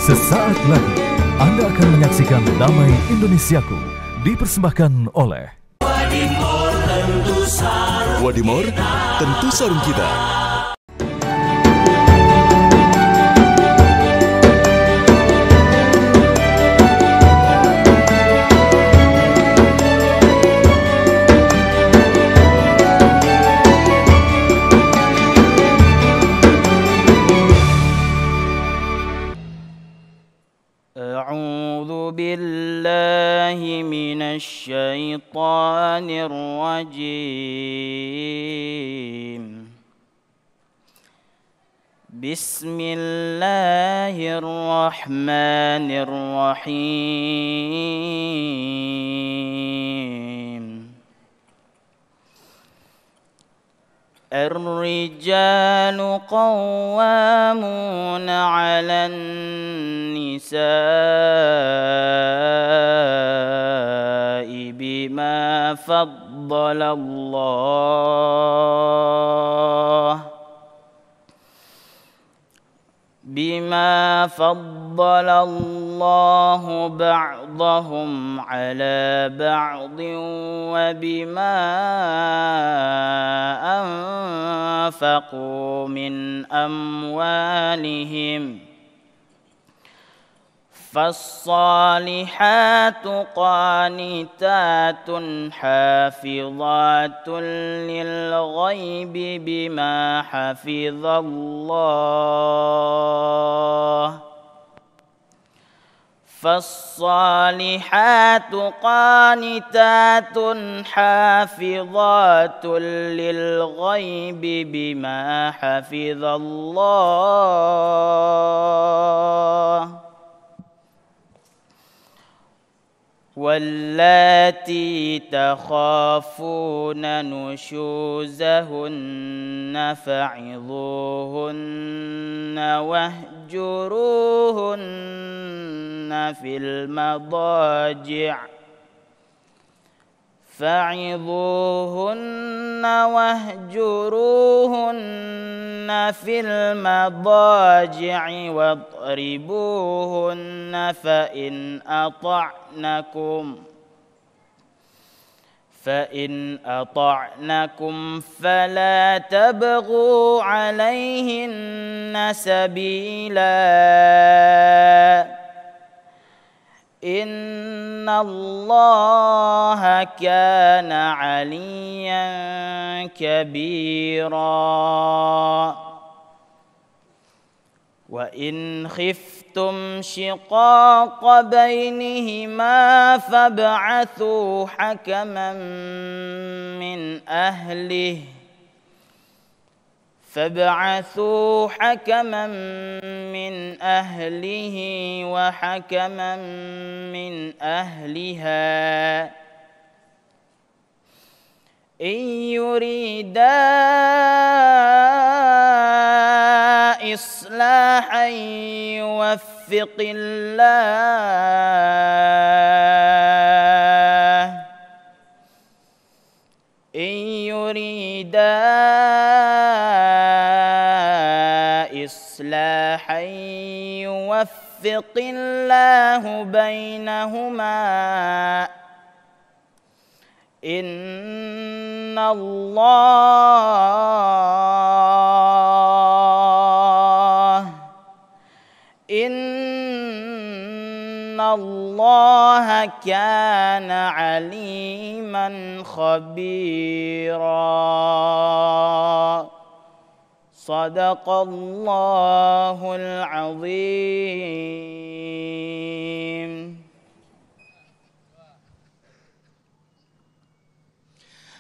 Sesaat lagi Anda akan menyaksikan Damai Indonesiaku dipersembahkan oleh Wadimor, tentu sarung kita. أعوذ بالله من الشيطان الرجيم. بسم الله الرحمن الرحيم. الرجال قوامون على النساء بما فضل الله بعضهم على بعض وبما أنفقوا من أموالهم. فالصالحات قانتات حافظات للغيب بما حفظ الله. فالصالحات قانتات حافظات للغيب بما حفظ الله. واللاتي تخافون نشوزهن فعظوهن واهجروهن في المضاجع واضربوهن فإن أطعنكم فلا تبغوا عليهن سبيلا إن الله كان عليا كبيرا. وإن خفتم شقاق بينهما فابعثوا حكما من أهله وحكما من أهلها إن يريدا إصلاحا يوفق الله بينهما إن الله كان عليما خبيرا. صدق الله العظيم.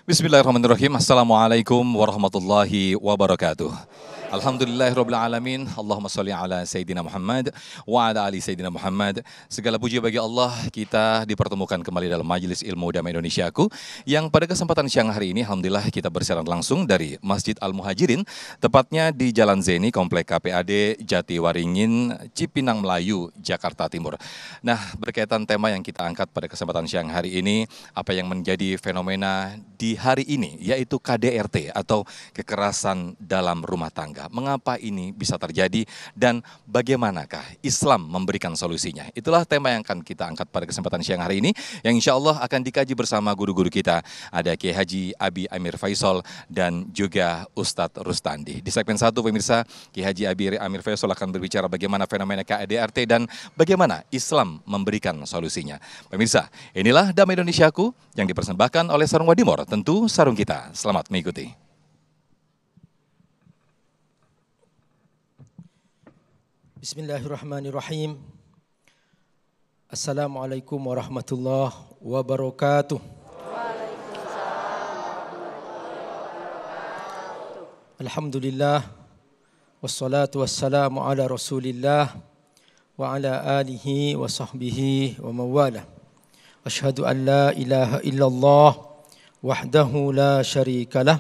Bismillahirrahmanirrahim. Assalamualaikum warahmatullahi wabarakatuh. Alhamdulillahirrabbilalamin. Allahumma sholli ala Sayyidina Muhammad wa ala ali Sayyidina Muhammad. Segala puji bagi Allah, kita dipertemukan kembali dalam Majelis Ilmu Damai Indonesiaku, yang pada kesempatan siang hari ini alhamdulillah kita bersiaran langsung dari Masjid Al-Muhajirin, tepatnya di Jalan Zeni, Komplek KPAD Jatiwaringin, Cipinang Melayu, Jakarta Timur. Nah, berkaitan tema yang kita angkat pada kesempatan siang hari ini, apa yang menjadi fenomena di hari ini, yaitu KDRT atau kekerasan dalam rumah tangga. kita, mengapa ini bisa terjadi dan bagaimanakah Islam memberikan solusinya. Itulah tema yang akan kita angkat pada kesempatan siang hari ini, yang insya Allah akan dikaji bersama guru-guru kita. Ada Kiai Haji Abi Amir Faisal dan juga Ustadz Rustandi. Di segmen 1 pemirsa, Kiai Haji Abi Amir Faisal akan berbicara bagaimana fenomena KDRT dan bagaimana Islam memberikan solusinya. Pemirsa, inilah Damai Indonesiaku yang dipersembahkan oleh Sarung Wadimor, tentu sarung kita. Selamat mengikuti. Bismillahirrahmanirrahim. Assalamualaikum warahmatullahi wabarakatuh. Alhamdulillah, wassalatu wassalamu ala rasulillah wa ala alihi wa sahbihi wa mawala. Ashhadu an la ilaha illallah wahdahu la syarika lah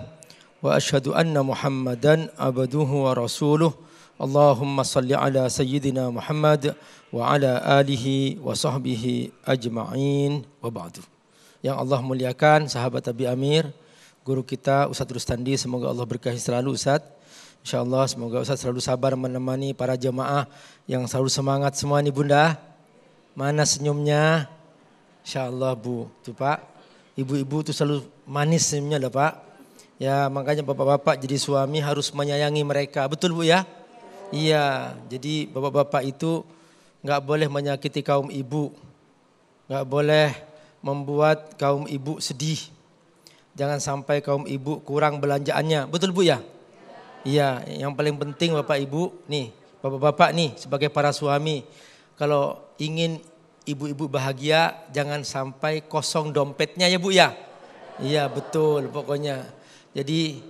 wa ashhadu anna Muhammadan abduhu wa rasuluh. Allahumma salli ala sayyidina Muhammad wa ala alihi wa sahbihi ajma'in wa ba'du. Yang Allah muliakan sahabat Abi Amir, guru kita Ustadz Rustandi, semoga Allah berkahi selalu Ustadz. InsyaAllah semoga Ustadz selalu sabar menemani para jemaah yang selalu semangat semua nih Bunda. Mana senyumnya? InsyaAllah Bu, tuh Pak, ibu-ibu tuh selalu manis senyumnya lah Pak. Ya makanya bapak-bapak jadi suami harus menyayangi mereka, betul Bu ya? Iya, jadi bapak-bapak itu nggak boleh menyakiti kaum ibu, nggak boleh membuat kaum ibu sedih. Jangan sampai kaum ibu kurang belanjaannya, betul Bu ya? Iya, yang paling penting Bapak Ibu nih, bapak-bapak nih sebagai para suami, kalau ingin ibu-ibu bahagia jangan sampai kosong dompetnya ya Bu ya. Iya betul pokoknya. Jadi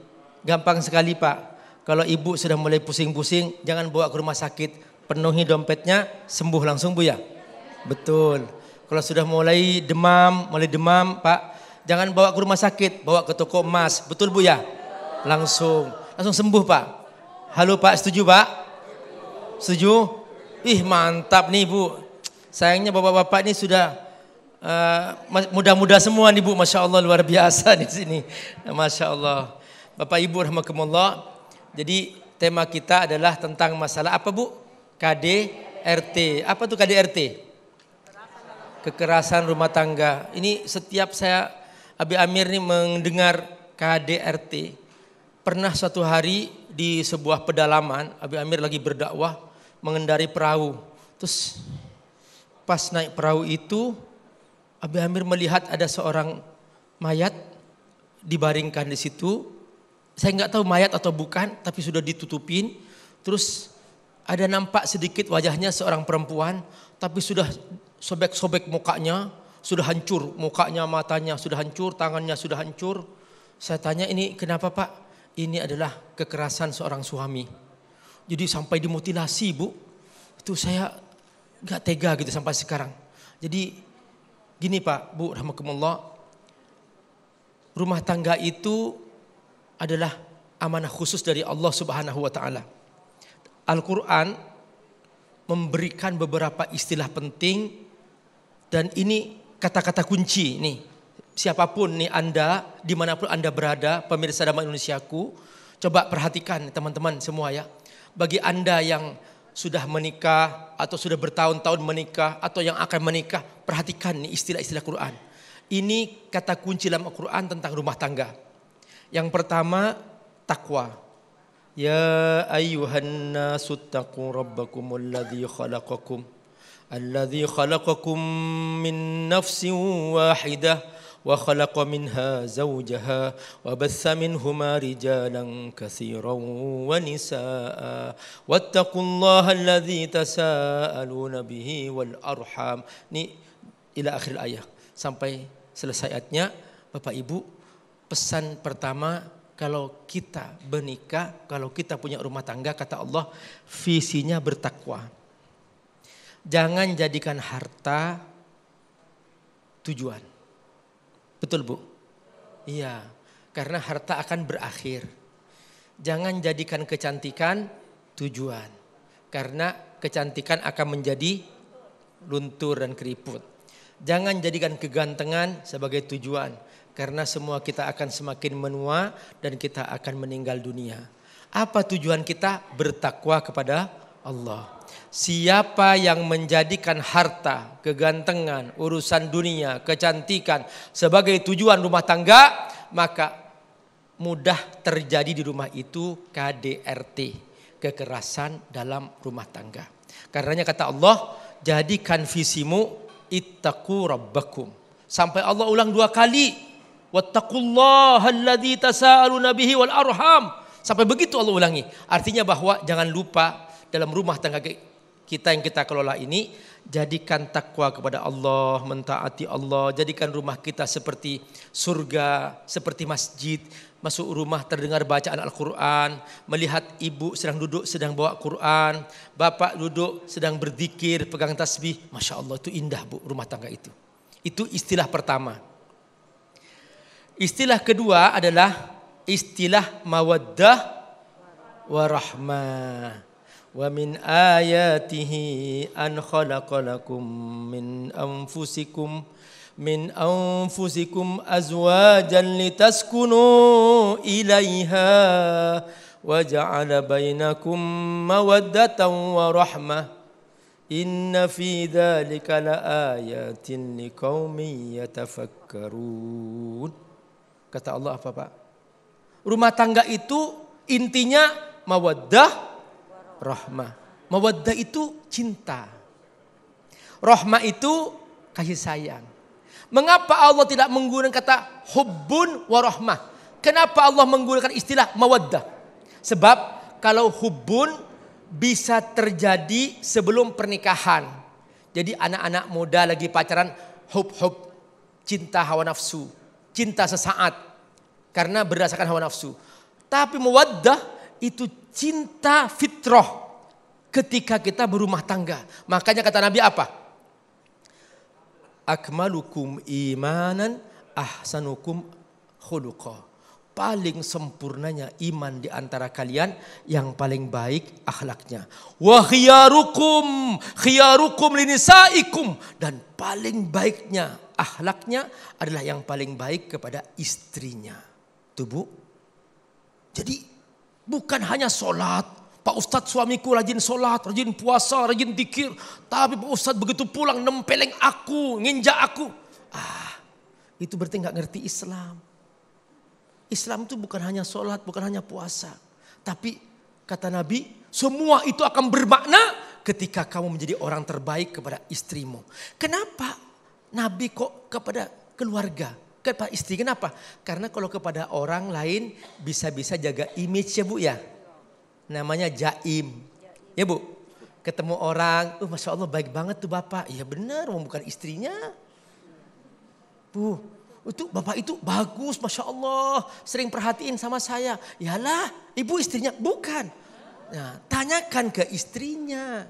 gampang sekali Pak. Kalau ibu sudah mulai pusing-pusing jangan bawa ke rumah sakit. Penuhi dompetnya sembuh langsung Bu ya. Betul. Kalau sudah mulai demam Pak, jangan bawa ke rumah sakit, bawa ke toko emas. Betul Bu ya? Langsung sembuh Pak. Halo Pak, setuju Pak? Setuju? Ih mantap nih Bu. Sayangnya bapak-bapak ini sudah muda-muda semua nih Bu. Masya Allah luar biasa di sini. Masya Allah. Bapak Ibu rahmatullah. Jadi tema kita adalah tentang masalah apa Bu? KDRT. Apa tuh KDRT? Kekerasan rumah tangga. Ini setiap saya Abi Amir nih mendengar KDRT. Pernah suatu hari di sebuah pedalaman, Abi Amir lagi berdakwah mengendari perahu. Terus pas naik perahu itu, Abi Amir melihat ada seorang mayat dibaringkan di situ. Saya nggak tahu mayat atau bukan, tapi sudah ditutupin. Terus ada nampak sedikit wajahnya seorang perempuan, tapi sudah sobek-sobek mukanya, sudah hancur mukanya, matanya sudah hancur, tangannya sudah hancur. Saya tanya ini kenapa Pak? Ini adalah kekerasan seorang suami. Jadi sampai dimutilasi Bu. Itu saya gak tega gitu sampai sekarang. Jadi gini Pak, Bu rahmatullah. Rumah tangga itu adalah amanah khusus dari Allah Subhanahu wa taala. Al-Qur'an memberikan beberapa istilah penting dan ini kata-kata kunci nih. Siapapun nih Anda, dimanapun Anda berada, pemirsa Damai Indonesiaku, coba perhatikan teman-teman semua ya. Bagi Anda yang sudah menikah atau sudah bertahun-tahun menikah atau yang akan menikah, perhatikan nih istilah-istilah Quran. Ini kata kunci dalam Al-Quran tentang rumah tangga. Yang pertama, takwa. Ya ayyuhan nasu taqu rabbakumul ladzi khalaqakum. Alladzi khalaqakum min nafsin wahidah. وخلق منها زوجها وبث منهما رجالا كثيرا ونساء واتقوا الله الذي تساءلون به والأرحام. Ini ila akhir ayat sampai selesai ayatnya. Bapak Ibu, pesan pertama kalau kita bernikah, kalau kita punya rumah tangga, kata Allah visinya bertakwa. Jangan jadikan harta tujuan. Betul Bu? Iya, karena harta akan berakhir. Jangan jadikan kecantikan tujuan. Karena kecantikan akan menjadi luntur dan keriput. Jangan jadikan kegantengan sebagai tujuan. Karena semua kita akan semakin menua dan kita akan meninggal dunia. Apa tujuan kita? Bertakwa kepada Allah. Siapa yang menjadikan harta, kegantengan, urusan dunia, kecantikan sebagai tujuan rumah tangga, maka mudah terjadi di rumah itu KDRT, kekerasan dalam rumah tangga. Karenanya kata Allah, jadikan visimu ittaqu rabbakum. Sampai Allah ulang 2 kali. Wattaqullaha alladzi tasaaluna bihi wal arham. Sampai begitu Allah ulangi. Artinya bahwa jangan lupa dalam rumah tangga kita yang kita kelola ini, jadikan takwa kepada Allah, mentaati Allah, jadikan rumah kita seperti surga, seperti masjid. Masuk rumah terdengar bacaan Al-Quran, melihat ibu sedang duduk sedang bawa Quran, bapak duduk sedang berzikir, pegang tasbih. Masya Allah, itu indah bu rumah tangga itu. Itu istilah pertama. Istilah kedua adalah istilah mawaddah warahmah. Wa min ayatihi an khalaqalakum min anfusikum azwajan litaskunu ilaiha wa ja'ala bainakum mawaddatan wa rahmah. Inna fi dzalika laayatin liqaumin yatafakkarun. Kata Allah apa Pak? Rumah tangga itu intinya mawaddah rahmah. Mawaddah itu cinta. Rahmah itu kasih sayang. Mengapa Allah tidak menggunakan kata hubbun wa rahmah? Kenapa Allah menggunakan istilah mawaddah? Sebab kalau hubbun bisa terjadi sebelum pernikahan. Jadi anak-anak muda lagi pacaran hub-hub, cinta hawa nafsu, cinta sesaat karena berdasarkan hawa nafsu. Tapi mawaddah itu cinta fitrah ketika kita berumah tangga. Makanya kata Nabi apa? Akmalukum imanan ahsanukum khuluqa. Paling sempurnanya iman di antara kalian yang paling baik akhlaknya. Wa khiyarukum linisaikum, dan paling baiknya akhlaknya adalah yang paling baik kepada istrinya. Tuh Bu. Jadi bukan hanya sholat. Pak Ustadz suamiku rajin sholat, rajin puasa, rajin zikir. Tapi Pak Ustadz begitu pulang nempeleng aku, nginjak aku. Itu berarti gak ngerti Islam. Islam itu bukan hanya sholat, bukan hanya puasa. Tapi kata Nabi, semua itu akan bermakna ketika kamu menjadi orang terbaik kepada istrimu. Kenapa Nabi kok kepada keluarga, kepada istri? Kenapa? Karena kalau kepada orang lain bisa-bisa jaga image ya Bu ya. Namanya jaim. Ya Bu, ketemu orang, Masya Allah baik banget tuh Bapak. Iya benar, bukan istrinya. Bu, itu Bapak itu bagus, Masya Allah, sering perhatiin sama saya. Yalah, ibu istrinya, bukan. Nah, tanyakan ke istrinya.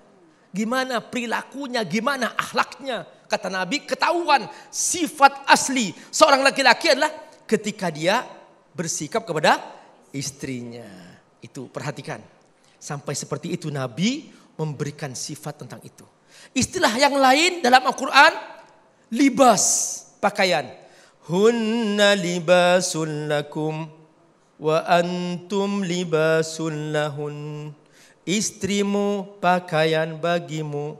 Gimana perilakunya, gimana akhlaknya. Kata Nabi, ketahuan sifat asli seorang laki-laki adalah ketika dia bersikap kepada istrinya. Itu perhatikan. Sampai seperti itu Nabi memberikan sifat tentang itu. Istilah yang lain dalam Al-Quran, libas, pakaian. Hunna libasun lakum wa antum libasun lahun. Istrimu pakaian bagimu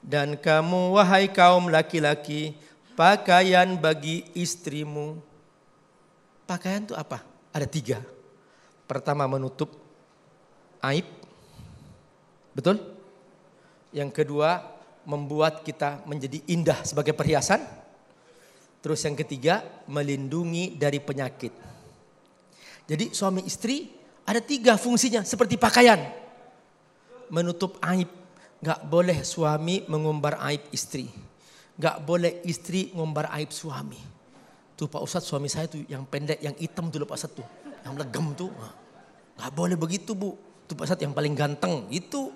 dan kamu wahai kaum laki-laki pakaian bagi istrimu. Pakaian itu apa? Ada 3. Pertama menutup aib. Betul? Yang kedua membuat kita menjadi indah sebagai perhiasan. Terus yang ketiga, melindungi dari penyakit. Jadi suami istri ada 3 fungsinya seperti pakaian. Menutup aib. Gak boleh suami mengumbar aib istri. Gak boleh istri ngumbar aib suami. Tuh Pak Ustadz suami saya tuh yang pendek, yang hitam tuh Pak Ustadz tuh. Yang legem tuh. Gak boleh begitu Bu. Tuh Pak Ustadz yang paling ganteng itu.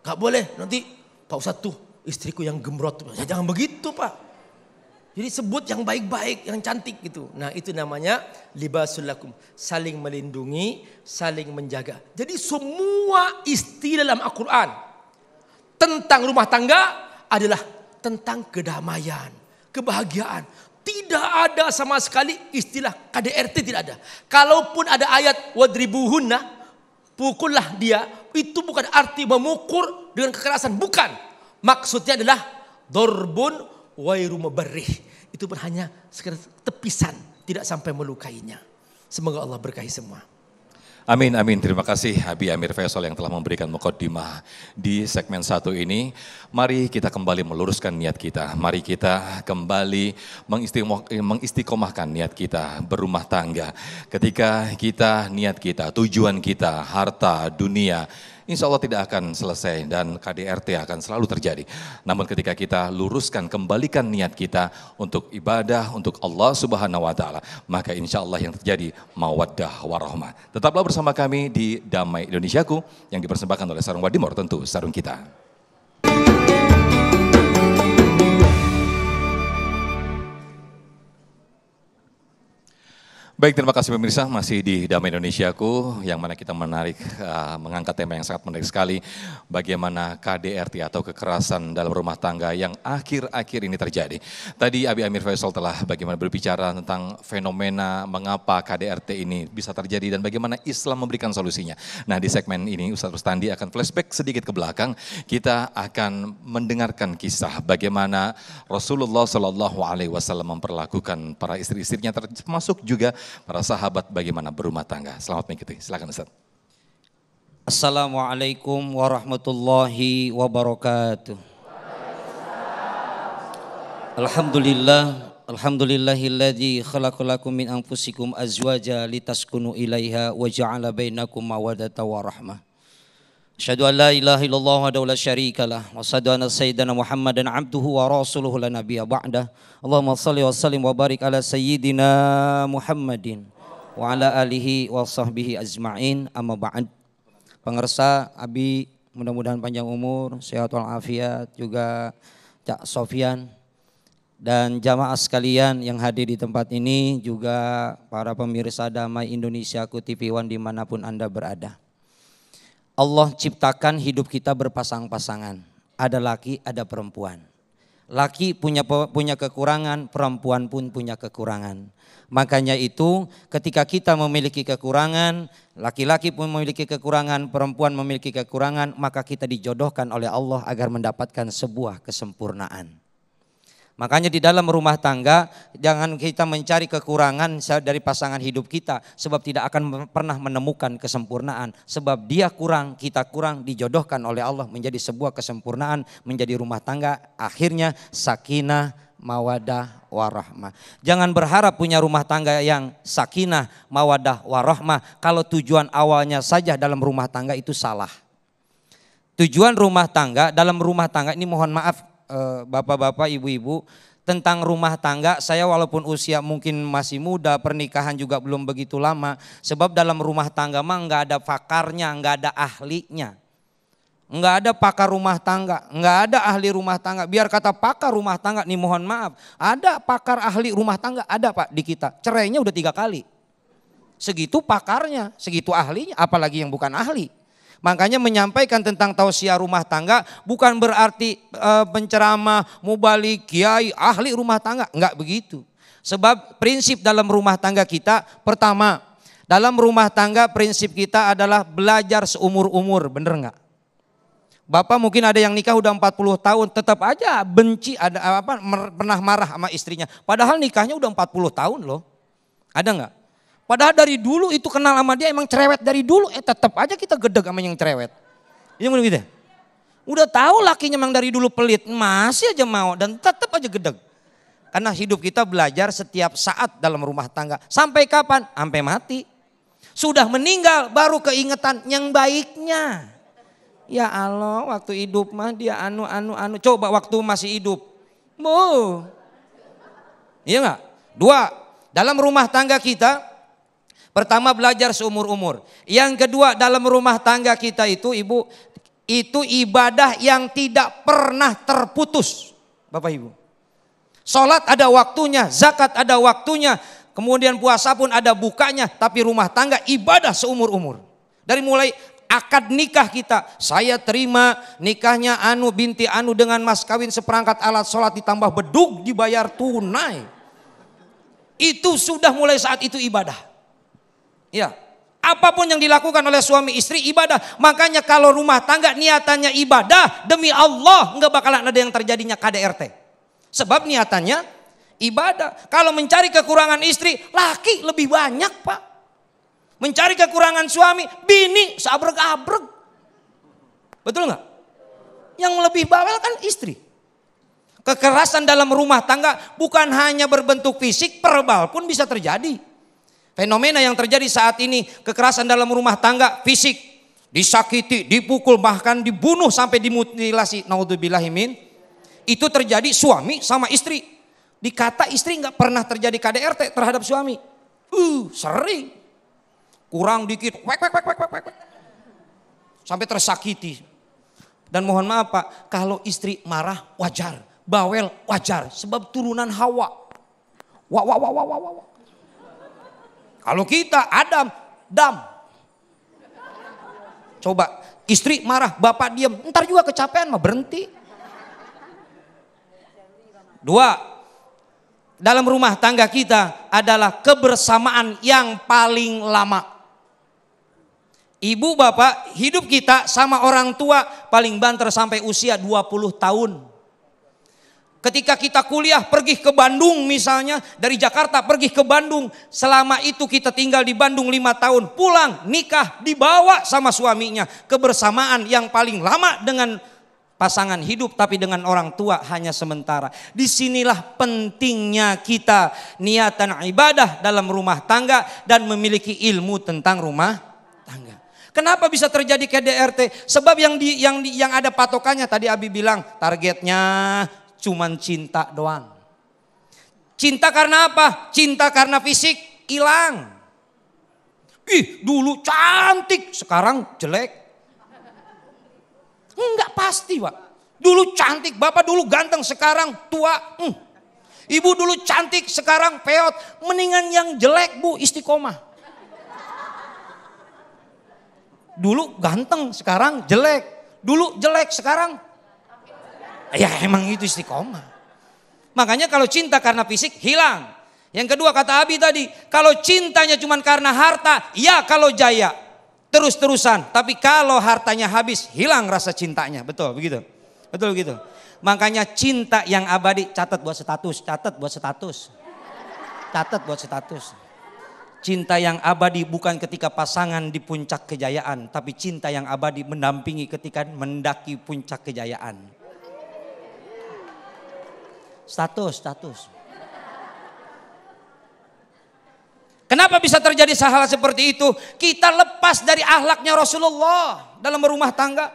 Gak boleh nanti Pak Ustadz tuh istriku yang gembrot. Ya, jangan begitu Pak. Jadi sebut yang baik-baik, yang cantik gitu. Nah itu namanya libasul lakum. Saling melindungi, saling menjaga. Jadi semua istilah dalam Al-Quran tentang rumah tangga adalah tentang kedamaian, kebahagiaan. Tidak ada sama sekali istilah KDRT, tidak ada. Kalaupun ada ayat wadribuhunna, pukullah dia, itu bukan arti memukul dengan kekerasan, bukan. Maksudnya adalah dorbun wairu mubarrih. Itu hanya sekedar tepisan, tidak sampai melukainya. Semoga Allah berkahi semua. Amin, amin. Terima kasih Abi Amir Faisal yang telah memberikan muqaddimah di segmen 1 ini. Mari kita kembali meluruskan niat kita. Mari kita kembali mengistiqomahkan niat kita berumah tangga. Ketika kita, niat kita, tujuan kita, harta, dunia, insya Allah tidak akan selesai dan KDRT akan selalu terjadi. Namun ketika kita luruskan, kembalikan niat kita untuk ibadah, untuk Allah Subhanahu wa Ta'ala, maka insya Allah yang terjadi mawaddah warahmah. Tetaplah bersama kami di Damai Indonesiaku yang dipersembahkan oleh Sarung Wadimor, tentu sarung kita. Baik, terima kasih pemirsa, masih di Damai Indonesiaku yang mana kita mengangkat tema yang sangat menarik sekali, bagaimana KDRT atau kekerasan dalam rumah tangga yang akhir-akhir ini terjadi. Tadi Abi Amir Faisal telah bagaimana berbicara tentang fenomena mengapa KDRT ini bisa terjadi dan bagaimana Islam memberikan solusinya. Nah, di segmen ini Ustaz Rustandi akan flashback sedikit ke belakang. Kita akan mendengarkan kisah bagaimana Rasulullah SAW memperlakukan para istri-istrinya, termasuk juga para sahabat bagaimana berumah tangga. Selamat mengikuti, silakan Ustaz. Assalamualaikum warahmatullahi wabarakatuh. Alhamdulillahilladzi khalaqalakum min anfusikum azwaja litaskunu ilaiha wa ja'ala bainakum mawaddatan wa rahmah. Asyhadu an la ilaha illallah wahdahu la syarikalah wa asyhadu anna sayyidana Muhammadan abduhu wa rasuluhu la nabiyya ba'dah. Allahumma shalli wa sallim wa barik ala sayyidina Muhammadin wa ala alihi wa sahbihi ajma'in, amma ba'd. Pengersa Abi, mudah-mudahan panjang umur, sehat walafiat, juga Cak Sofyan dan jamaah sekalian yang hadir di tempat ini, juga para pemirsa Damai Indonesiaku TV One dimanapun Anda berada. Allah ciptakan hidup kita berpasang-pasangan. Ada laki, ada perempuan. Laki punya kekurangan, perempuan pun punya kekurangan. Makanya itu ketika kita memiliki kekurangan, laki-laki pun memiliki kekurangan, perempuan memiliki kekurangan, maka kita dijodohkan oleh Allah agar mendapatkan sebuah kesempurnaan. Makanya di dalam rumah tangga jangan kita mencari kekurangan dari pasangan hidup kita, sebab tidak akan pernah menemukan kesempurnaan. Sebab dia kurang, kita kurang, dijodohkan oleh Allah menjadi sebuah kesempurnaan, menjadi rumah tangga. Akhirnya sakinah, mawadah, warahmah. Jangan berharap punya rumah tangga yang sakinah, mawadah, warahmah kalau tujuan awalnya saja dalam rumah tangga itu salah. Tujuan rumah tangga, dalam rumah tangga ini mohon maaf bapak-bapak, ibu-ibu, tentang rumah tangga saya walaupun usia mungkin masih muda, pernikahan juga belum begitu lama, sebab dalam rumah tangga mah nggak ada pakarnya, nggak ada ahlinya, nggak ada pakar rumah tangga, nggak ada ahli rumah tangga. Biar kata pakar rumah tangga nih mohon maaf, ada pakar ahli rumah tangga, ada Pak di kita, cerainya udah 3 kali, segitu pakarnya, segitu ahlinya, apalagi yang bukan ahli. Makanya menyampaikan tentang tausiah rumah tangga bukan berarti penceramah, mubalik, kiai, ahli rumah tangga. Enggak begitu. Sebab prinsip dalam rumah tangga kita, pertama, dalam rumah tangga prinsip kita adalah belajar seumur-umur, bener enggak? Bapak mungkin ada yang nikah udah 40 tahun, tetap aja benci, pernah marah sama istrinya. Padahal nikahnya udah 40 tahun loh. Ada enggak? Padahal dari dulu itu kenal sama dia emang cerewet dari dulu, tetap aja kita gedeg sama yang cerewet. Ini gitu. Udah tahu lakinya emang dari dulu pelit, masih aja mau dan tetap aja gedeg. Karena hidup kita belajar setiap saat dalam rumah tangga. Sampai kapan? Sampai mati. Sudah meninggal baru keingetan yang baiknya. Ya Allah, waktu hidup mah dia anu. Coba waktu masih hidup. Iya enggak? 2, dalam rumah tangga kita pertama belajar seumur-umur. Yang kedua dalam rumah tangga kita itu ibu, itu ibadah yang tidak pernah terputus. Bapak ibu. Sholat ada waktunya, zakat ada waktunya, kemudian puasa pun ada bukanya. Tapi rumah tangga ibadah seumur-umur. Dari mulai akad nikah kita, saya terima nikahnya Anu binti Anu dengan mas kawin seperangkat alat sholat ditambah bedug dibayar tunai. Itu sudah mulai saat itu ibadah. Ya, apapun yang dilakukan oleh suami istri ibadah. Makanya kalau rumah tangga niatannya ibadah, demi Allah nggak bakalan ada yang terjadinya KDRT. Sebab niatannya ibadah. Kalau mencari kekurangan istri, laki lebih banyak Pak. Mencari kekurangan suami, bini seabrek-abrek. Betul nggak? Yang lebih bawel kan istri. Kekerasan dalam rumah tangga bukan hanya berbentuk fisik, verbal pun bisa terjadi. Fenomena yang terjadi saat ini, kekerasan dalam rumah tangga, fisik, disakiti, dipukul, bahkan dibunuh sampai dimutilasi. Naudzubillahimin. Itu terjadi suami sama istri. Dikata istri nggak pernah terjadi KDRT terhadap suami. Sering. Kurang dikit, wek. Sampai tersakiti. Dan mohon maaf Pak, kalau istri marah wajar, bawel wajar, sebab turunan Hawa. Wah. Kalau kita Adam, dam. Coba istri marah, bapak diam, ntar juga kecapean mah berhenti. 2, dalam rumah tangga kita adalah kebersamaan yang paling lama. Ibu bapak hidup kita sama orang tua paling banter sampai usia 20 tahun. Ketika kita kuliah pergi ke Bandung misalnya, dari Jakarta pergi ke Bandung. Selama itu kita tinggal di Bandung 5 tahun. Pulang nikah dibawa sama suaminya. Kebersamaan yang paling lama dengan pasangan hidup, tapi dengan orang tua hanya sementara. Disinilah pentingnya kita niatan ibadah dalam rumah tangga dan memiliki ilmu tentang rumah tangga. Kenapa bisa terjadi KDRT? Sebab yang ada patokannya tadi Abi bilang targetnya cuman cinta doang. Cinta karena apa? Cinta karena fisik hilang. Dulu cantik, sekarang jelek. Enggak pasti Pak. Dulu cantik, bapak dulu ganteng, sekarang tua. Ibu dulu cantik, sekarang peot. Mendingan yang jelek Bu, istiqomah. Dulu ganteng, sekarang jelek. Dulu jelek, sekarang ya emang itu istiqomah. Makanya kalau cinta karena fisik hilang. Yang kedua kata Abi tadi, kalau cintanya cuma karena harta, ya kalau jaya terus-terusan. Tapi kalau hartanya habis, hilang rasa cintanya. Betul begitu? Betul begitu. Makanya cinta yang abadi, catat buat status. Cinta yang abadi bukan ketika pasangan di puncak kejayaan, tapi cinta yang abadi mendampingi ketika mendaki puncak kejayaan. Status. Kenapa bisa terjadi hal seperti itu? Kita lepas dari akhlaknya Rasulullah dalam rumah tangga.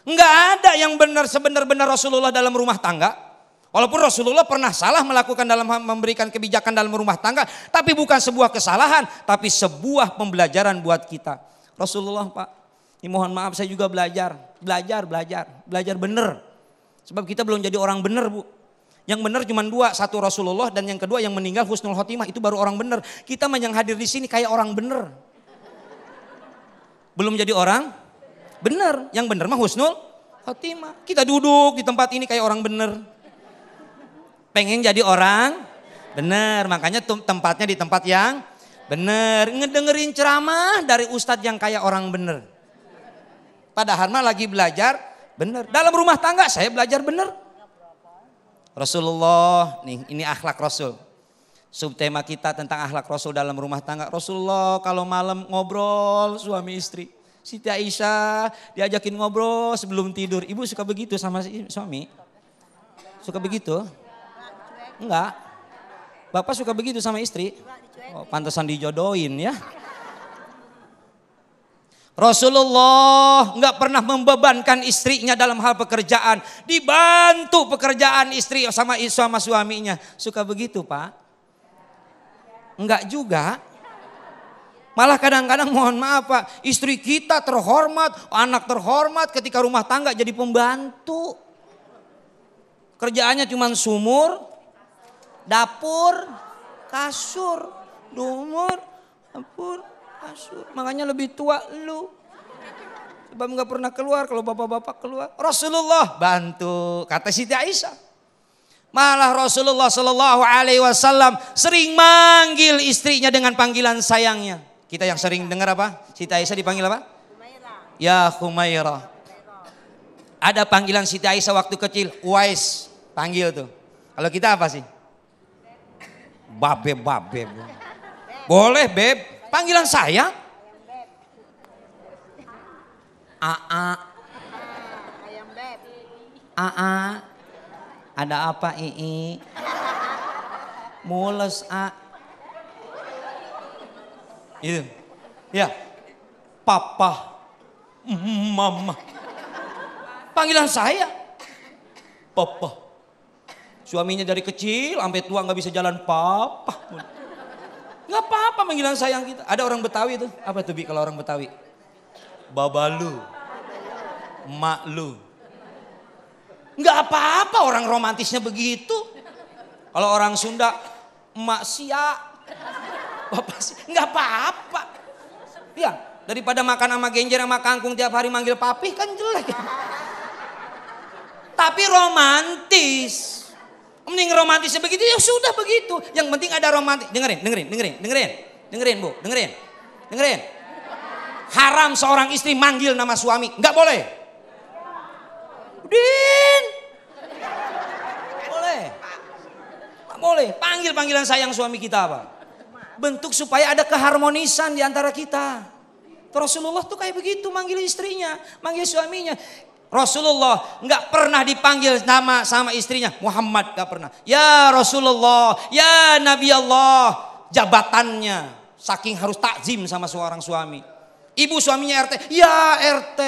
Enggak ada yang benar sebenar-benar Rasulullah dalam rumah tangga. Walaupun Rasulullah pernah salah melakukan dalam memberikan kebijakan dalam rumah tangga. Tapi bukan sebuah kesalahan, tapi sebuah pembelajaran buat kita. Rasulullah Pak, ini mohon maaf saya juga belajar benar. Sebab kita belum jadi orang benar Bu. Yang benar cuma 2, satu Rasulullah dan yang kedua yang meninggal husnul khotimah, itu baru orang benar. Kita mah yang hadir di sini kayak orang benar. Belum jadi orang benar, yang benar mah husnul khotimah. Kita duduk di tempat ini kayak orang benar. Pengen jadi orang benar, makanya tempatnya di tempat yang benar. Ngedengerin ceramah dari ustadz yang kayak orang benar. Padahal mah lagi belajar benar. Dalam rumah tangga saya belajar benar. Rasulullah, nih ini akhlak Rasul. Subtema kita tentang akhlak Rasul dalam rumah tangga. Rasulullah kalau malam ngobrol suami istri. Siti Aisyah diajakin ngobrol sebelum tidur. Ibu suka begitu sama suami? Suka begitu? Enggak. Bapak suka begitu sama istri? Oh, pantesan dijodohin ya. Rasulullah enggak pernah membebankan istrinya dalam hal pekerjaan. Dibantu pekerjaan istri sama suaminya. Suka begitu Pak? Enggak juga. Malah kadang-kadang mohon maaf Pak, istri kita terhormat, anak terhormat, ketika rumah tangga jadi pembantu. Kerjaannya cuma sumur, dapur, kasur, lumur, dapur, kasur. Makanya lebih tua lu. Sebab nggak pernah keluar, kalau bapak-bapak keluar. Rasulullah bantu, kata Siti Aisyah. Malah Rasulullah Shallallahu Alaihi Wasallam sering manggil istrinya dengan panggilan sayangnya. Kita yang sering dengar apa? Siti Aisyah dipanggil apa? Ya Humairah. Ada panggilan Siti Aisyah waktu kecil, Uwais panggil tuh. Kalau kita apa sih? Babe. Boleh beb. Panggilan saya? Aa. Ada apa ii? Mules Itu. Ya. Papa. Mama. Panggilan saya. Papa. Suaminya dari kecil sampai tua nggak bisa jalan papa. Nggak apa-apa panggilan sayang kita. Ada orang Betawi tuh. Apa tuh Bi kalau orang Betawi? Babalu. Mak lu. Nggak apa-apa orang romantisnya begitu. Kalau orang Sunda, emak sia, bapak sia, nggak apa-apa. Ya, daripada makan sama genjer sama kangkung tiap hari manggil papi kan jelek. Tapi romantis. Mending romantisnya begitu, ya sudah begitu. Yang penting ada romantis. Dengerin Bu, dengerin. Haram seorang istri manggil nama suami, nggak boleh. Udin. Boleh. Panggil panggilan sayang suami kita apa? Bentuk supaya ada keharmonisan di antara kita. Rasulullah tuh kayak begitu manggil istrinya, manggil suaminya. Rasulullah nggak pernah dipanggil nama sama istrinya. Muhammad nggak pernah. Ya Rasulullah, ya Nabi Allah. Jabatannya saking harus takzim sama seorang suami. Ibu suaminya RT, ya RT.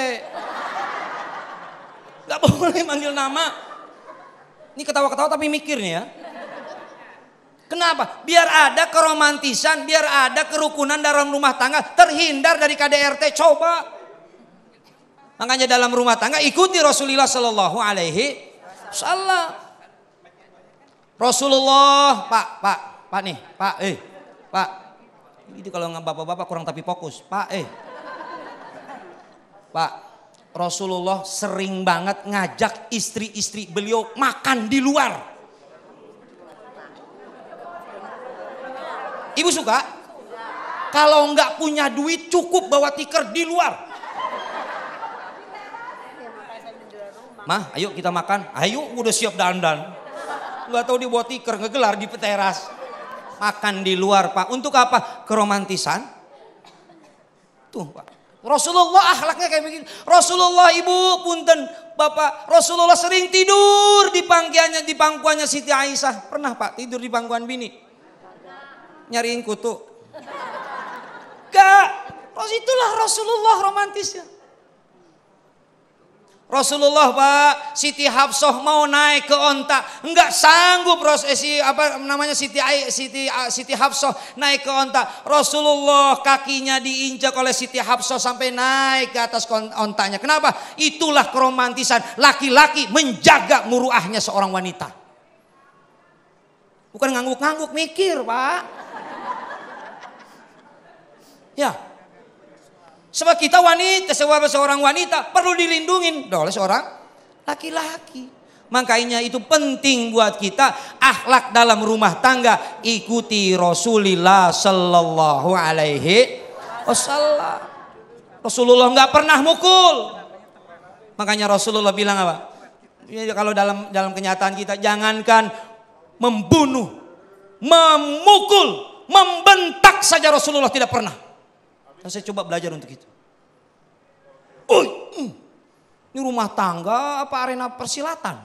Gak boleh manggil nama. Ini ketawa-ketawa tapi mikir nih ya. Kenapa? Biar ada keromantisan, biar ada kerukunan dalam rumah tangga. Terhindar dari KDRT, coba. Makanya dalam rumah tangga ikuti Rasulullah Sallallahu Alaihi Wasallam. Rasulullah, Pak. Itu kalau nggak bapak-bapak kurang tapi fokus, Pak. Rasulullah sering banget ngajak istri-istri beliau makan di luar. Ibu suka? Kalau nggak punya duit cukup bawa tikar di luar. Mah, ayo kita makan. Ayo udah siap dandan. Nggak tahu dia bawa tikar ngegelar di teras. Makan di luar Pak. Untuk apa? Keromantisan. Tuh Pak. Rasulullah akhlaknya kayak begini. Rasulullah ibu punten bapak. Rasulullah sering tidur di pangkuannya Siti Aisyah. Pernah Pak tidur di pangkuan bini? Nyariin kutu. Gak. Itulah Rasulullah romantisnya. Rasulullah Pak, Siti Hafsah mau naik ke onta, enggak sanggup Siti Hafsah naik ke onta. Rasulullah kakinya diinjak oleh Siti Hafsah sampai naik ke atas ontanya. Kenapa? Itulah keromantisan laki-laki menjaga muruahnya seorang wanita. Bukan ngangguk-ngangguk, mikir Pak. Ya. Sebab kita wanita, seorang wanita perlu dilindungin oleh seorang laki-laki. Makanya itu penting buat kita akhlak dalam rumah tangga. Ikuti Rasulullah Sallallahu Alaihi Wasallam. Rasulullah nggak pernah mukul. Makanya Rasulullah bilang apa? Ya, kalau dalam kenyataan kita jangankan membunuh, memukul, membentak saja Rasulullah tidak pernah. Dan saya coba belajar untuk itu. Ini rumah tangga apa arena persilatan?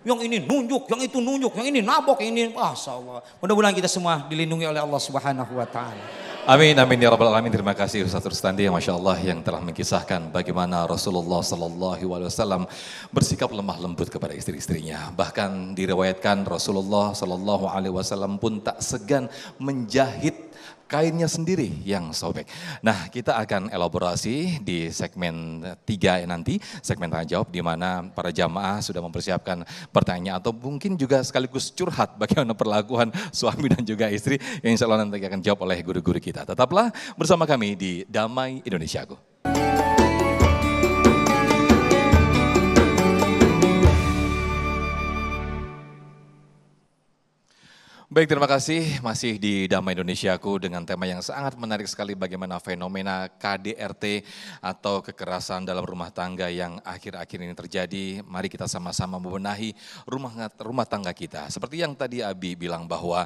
Yang ini nunjuk, yang itu nunjuk, yang ini nabok, yang ini Masya Allah. Mudah-mudahan kita semua dilindungi oleh Allah Subhanahu Wa Taala. Amin, amin ya rabbal alamin. Terima kasih Ustaz Rustandi, Masya Allah, yang telah mengisahkan bagaimana Rasulullah Sallallahu Alaihi Wasallam bersikap lemah lembut kepada istri-istrinya. Bahkan diriwayatkan Rasulullah Sallallahu Alaihi Wasallam pun tak segan menjahit kainnya sendiri yang sobek. Nah, kita akan elaborasi di segmen 3 nanti, segmen tanya jawab, di mana para jamaah sudah mempersiapkan pertanyaan atau mungkin juga sekaligus curhat bagaimana perlakuan suami dan juga istri yang insya Allah nanti akan jawab oleh guru-guru kita. Tetaplah bersama kami di Damai Indonesiaku. Baik, terima kasih. Masih di Damai Indonesiaku dengan tema yang sangat menarik sekali, bagaimana fenomena KDRT atau kekerasan dalam rumah tangga yang akhir-akhir ini terjadi. Mari kita sama-sama membenahi rumah tangga kita. Seperti yang tadi Abi bilang bahwa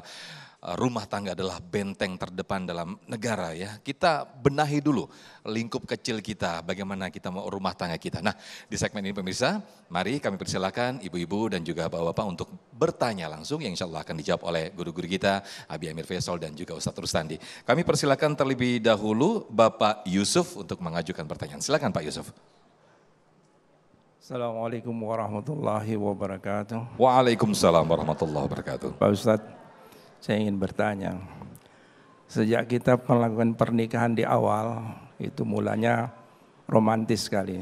rumah tangga adalah benteng terdepan dalam negara ya. Kita benahi dulu lingkup kecil kita, bagaimana kita mau rumah tangga kita. Nah, di segmen ini pemirsa, mari kami persilakan ibu-ibu dan juga bapak-bapak untuk bertanya langsung yang insya Allah akan dijawab oleh guru-guru kita, Abi Amir Faisal dan juga Ustadz Rustandi. Kami persilakan terlebih dahulu Bapak Yusuf untuk mengajukan pertanyaan. Silakan Pak Yusuf. Assalamualaikum warahmatullahi wabarakatuh. Waalaikumsalam warahmatullahi wabarakatuh. Pak Ustadz, saya ingin bertanya, sejak kita melakukan pernikahan di awal, itu mulanya romantis sekali.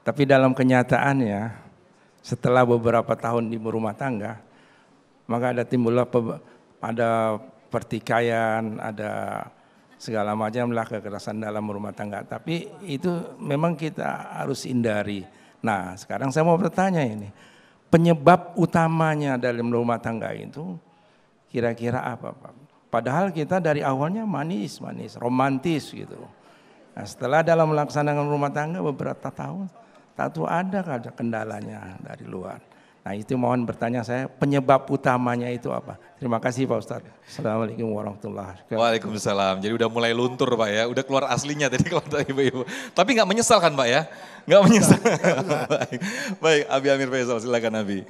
Tapi dalam kenyataannya, setelah beberapa tahun di rumah tangga, maka timbullah ada pertikaian, ada segala macam lah kekerasan dalam rumah tangga. Tapi itu memang kita harus hindari. Nah, sekarang saya mau bertanya ini, penyebab utamanya dalam rumah tangga itu kira-kira apa Pak? Padahal kita dari awalnya manis, romantis gitu. Nah, setelah dalam melaksanakan rumah tangga beberapa tahun, tentu ada kendalanya dari luar. Nah itu mohon bertanya saya, penyebab utamanya itu apa? Terima kasih Pak Ustadz. Assalamualaikum warahmatullahi wabarakatuh. Waalaikumsalam. Jadi udah mulai luntur Pak ya, udah keluar aslinya tadi kalau ibu-ibu. Tapi nggak menyesal kan Pak ya? Nggak menyesal. Baik, Abi Amir Faisal, silakan Abi.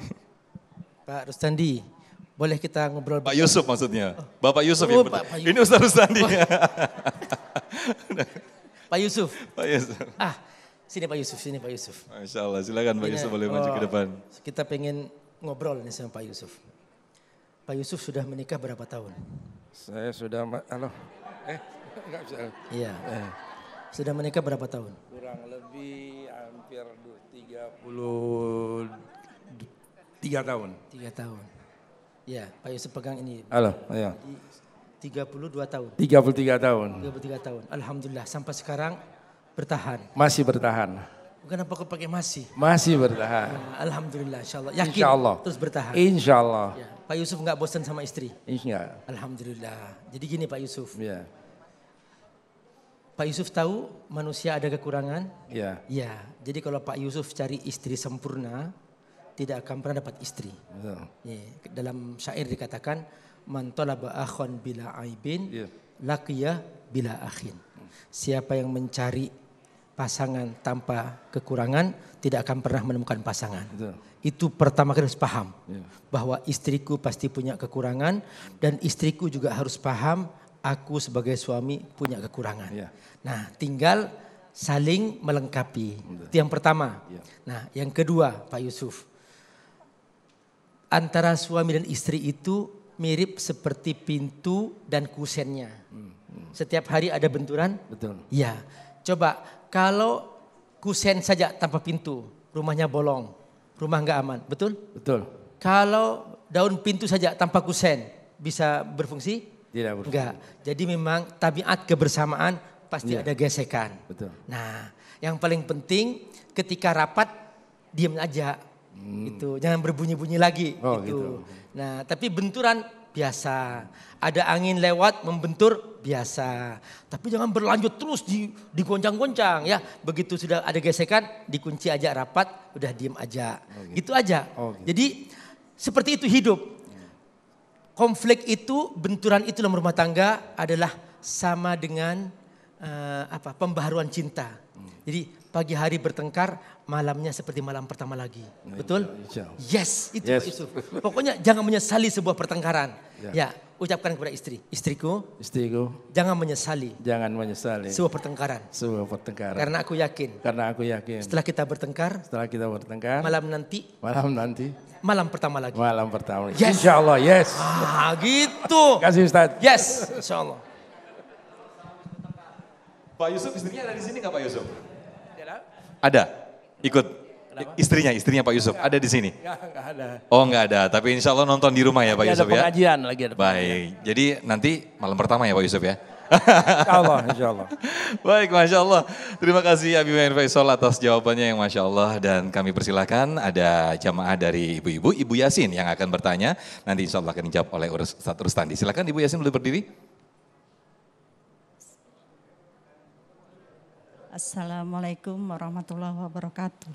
Pak Rustandi, boleh kita ngobrol? Pak Yusuf maksudnya. Bapak Yusuf Oh, ya. Pak Ini Ustaz Rustandi. Pak Yusuf. Pak Yusuf. Sini Pak Yusuf, sini Pak Yusuf. Masya Allah, silakan Pak Yusuf boleh maju ke depan. Kita pengen ngobrol nih sama Pak Yusuf. Pak Yusuf sudah menikah berapa tahun? Saya sudah, halo. Enggak bisa. Iya. Sudah menikah berapa tahun? Kurang lebih hampir 33 tahun. 3 tahun. Ya, Pak Yusuf pegang ini. Halo, ya. 32 tahun. 33 tahun. 33 tahun. Alhamdulillah sampai sekarang bertahan. Masih bertahan. Kenapa kau pakai masih? Masih bertahan. Alhamdulillah, insya Allah. Yakin Insya Allah. terus bertahan. Insya Allah. Ya. Pak Yusuf nggak bosan sama istri? Insya. Alhamdulillah. Jadi gini Pak Yusuf. Ya. Pak Yusuf tahu manusia ada kekurangan? Ya. Ya. Jadi kalau Pak Yusuf cari istri sempurna, tidak akan pernah dapat istri. Betul. Ya. Dalam syair dikatakan, man talaba akhon bila aibin, Ya. laqiyah bila akhin. Siapa yang mencari pasangan tanpa kekurangan tidak akan pernah menemukan pasangan. Betul. Itu pertama kali harus paham Ya. bahwa istriku pasti punya kekurangan dan istriku juga harus paham aku sebagai suami punya kekurangan. Ya. Nah, tinggal saling melengkapi. Itu yang pertama. Ya. Nah, yang kedua, Pak Yusuf, antara suami dan istri itu mirip seperti pintu dan kusennya. Setiap hari ada benturan? Betul. Ya. Coba kalau kusen saja tanpa pintu, rumahnya bolong, rumah nggak aman, betul? Betul. Kalau daun pintu saja tanpa kusen, bisa berfungsi? Tidak berfungsi. Enggak. Jadi memang tabiat kebersamaan pasti Iya. ada gesekan. Betul. Nah, yang paling penting ketika rapat diam aja. Itu jangan berbunyi-bunyi lagi Oh, gitu. gitu. Nah, tapi benturan biasa. Ada angin lewat membentur biasa. Tapi jangan berlanjut terus digoncang-goncang ya. Begitu sudah ada gesekan dikunci aja rapat, udah diam aja. Gitu aja. Oh, gitu. Jadi seperti itu hidup. Konflik itu, benturan itu dalam rumah tangga adalah sama dengan pembaharuan cinta. Jadi pagi hari bertengkar, malamnya seperti malam pertama lagi. Betul? Insya Allah. Yes, itu Yes. Pak Yusuf. Pokoknya jangan menyesali sebuah pertengkaran. Ya, ucapkan kepada istriku, Istriku, jangan menyesali jangan menyesali sebuah pertengkaran. sebuah pertengkaran. Karena aku yakin, Karena aku yakin setelah kita bertengkar, setelah kita bertengkar, malam nanti, nanti, malam pertama lagi. malam pertama. Yes. Insya Allah, yes. Gitu. Terima kasih Ustaz. Yes, insya Allah. Pak Yusuf istrinya ada di sini nggak Pak Yusuf? Ada, ikut. Istrinya Pak Yusuf ada di sini. Enggak ada. Oh nggak ada, tapi insya Allah nonton di rumah ya Pak Lagi Yusuf ada ya. pengajian lagi ada. Baik, jadi nanti malam pertama ya Pak Yusuf ya. Insya Allah. Baik, Masya Allah. Terima kasih Abi Main Faisal atas jawabannya yang Masya Allah. Dan kami persilahkan ada jamaah dari ibu-ibu, Ibu Yasin yang akan bertanya. Nanti insya Allah akan dijawab oleh Ustaz Rustandi. Silakan Ibu Yasin boleh berdiri. Assalamualaikum warahmatullahi wabarakatuh.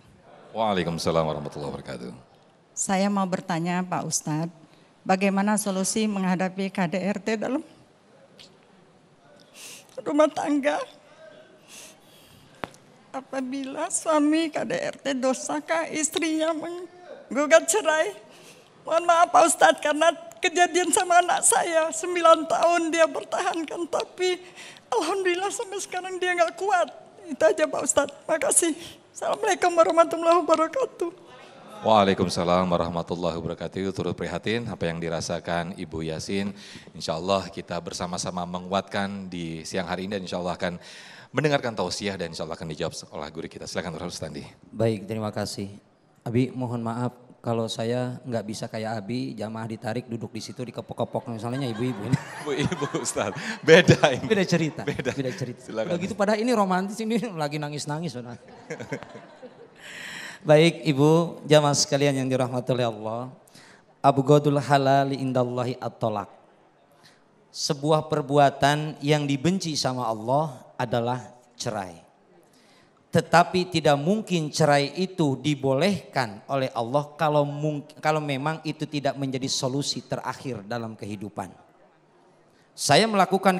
Waalaikumsalam warahmatullahi wabarakatuh. Saya mau bertanya Pak Ustadz, bagaimana solusi menghadapi KDRT dalam rumah tangga? Apabila suami KDRT dosakah istrinya menggugat cerai? Mohon maaf Pak Ustadz karena kejadian sama anak saya 9 tahun dia bertahankan tapi alhamdulillah sampai sekarang dia nggak kuat. Itu aja Pak Ustadz. Makasih. Assalamualaikum warahmatullahi wabarakatuh. Waalaikumsalam warahmatullahi wabarakatuh. Turut prihatin apa yang dirasakan Ibu Yasin. Insya Allah kita bersama-sama menguatkan di siang hari ini dan insya Allah akan mendengarkan tausiah dan insya Allah akan dijawab oleh guru kita. Silakan Ustaz Rustandi. Baik, terima kasih. Abi mohon maaf kalau saya nggak bisa kayak Abi, jamaah ditarik duduk di situ dikepok-kepok misalnya ibu-ibu ini. Ibu Ustaz, beda ini. Beda cerita. Beda cerita. Silakan. Udah gitu padahal ini romantis, ini lagi nangis-nangis. Baik Ibu, jamaah sekalian yang dirahmati oleh Allah. Abghadul halali indallahi at-thalaq. Sebuah perbuatan yang dibenci sama Allah adalah cerai. Tetapi tidak mungkin cerai itu dibolehkan oleh Allah kalau memang itu tidak menjadi solusi terakhir dalam kehidupan. Saya melakukan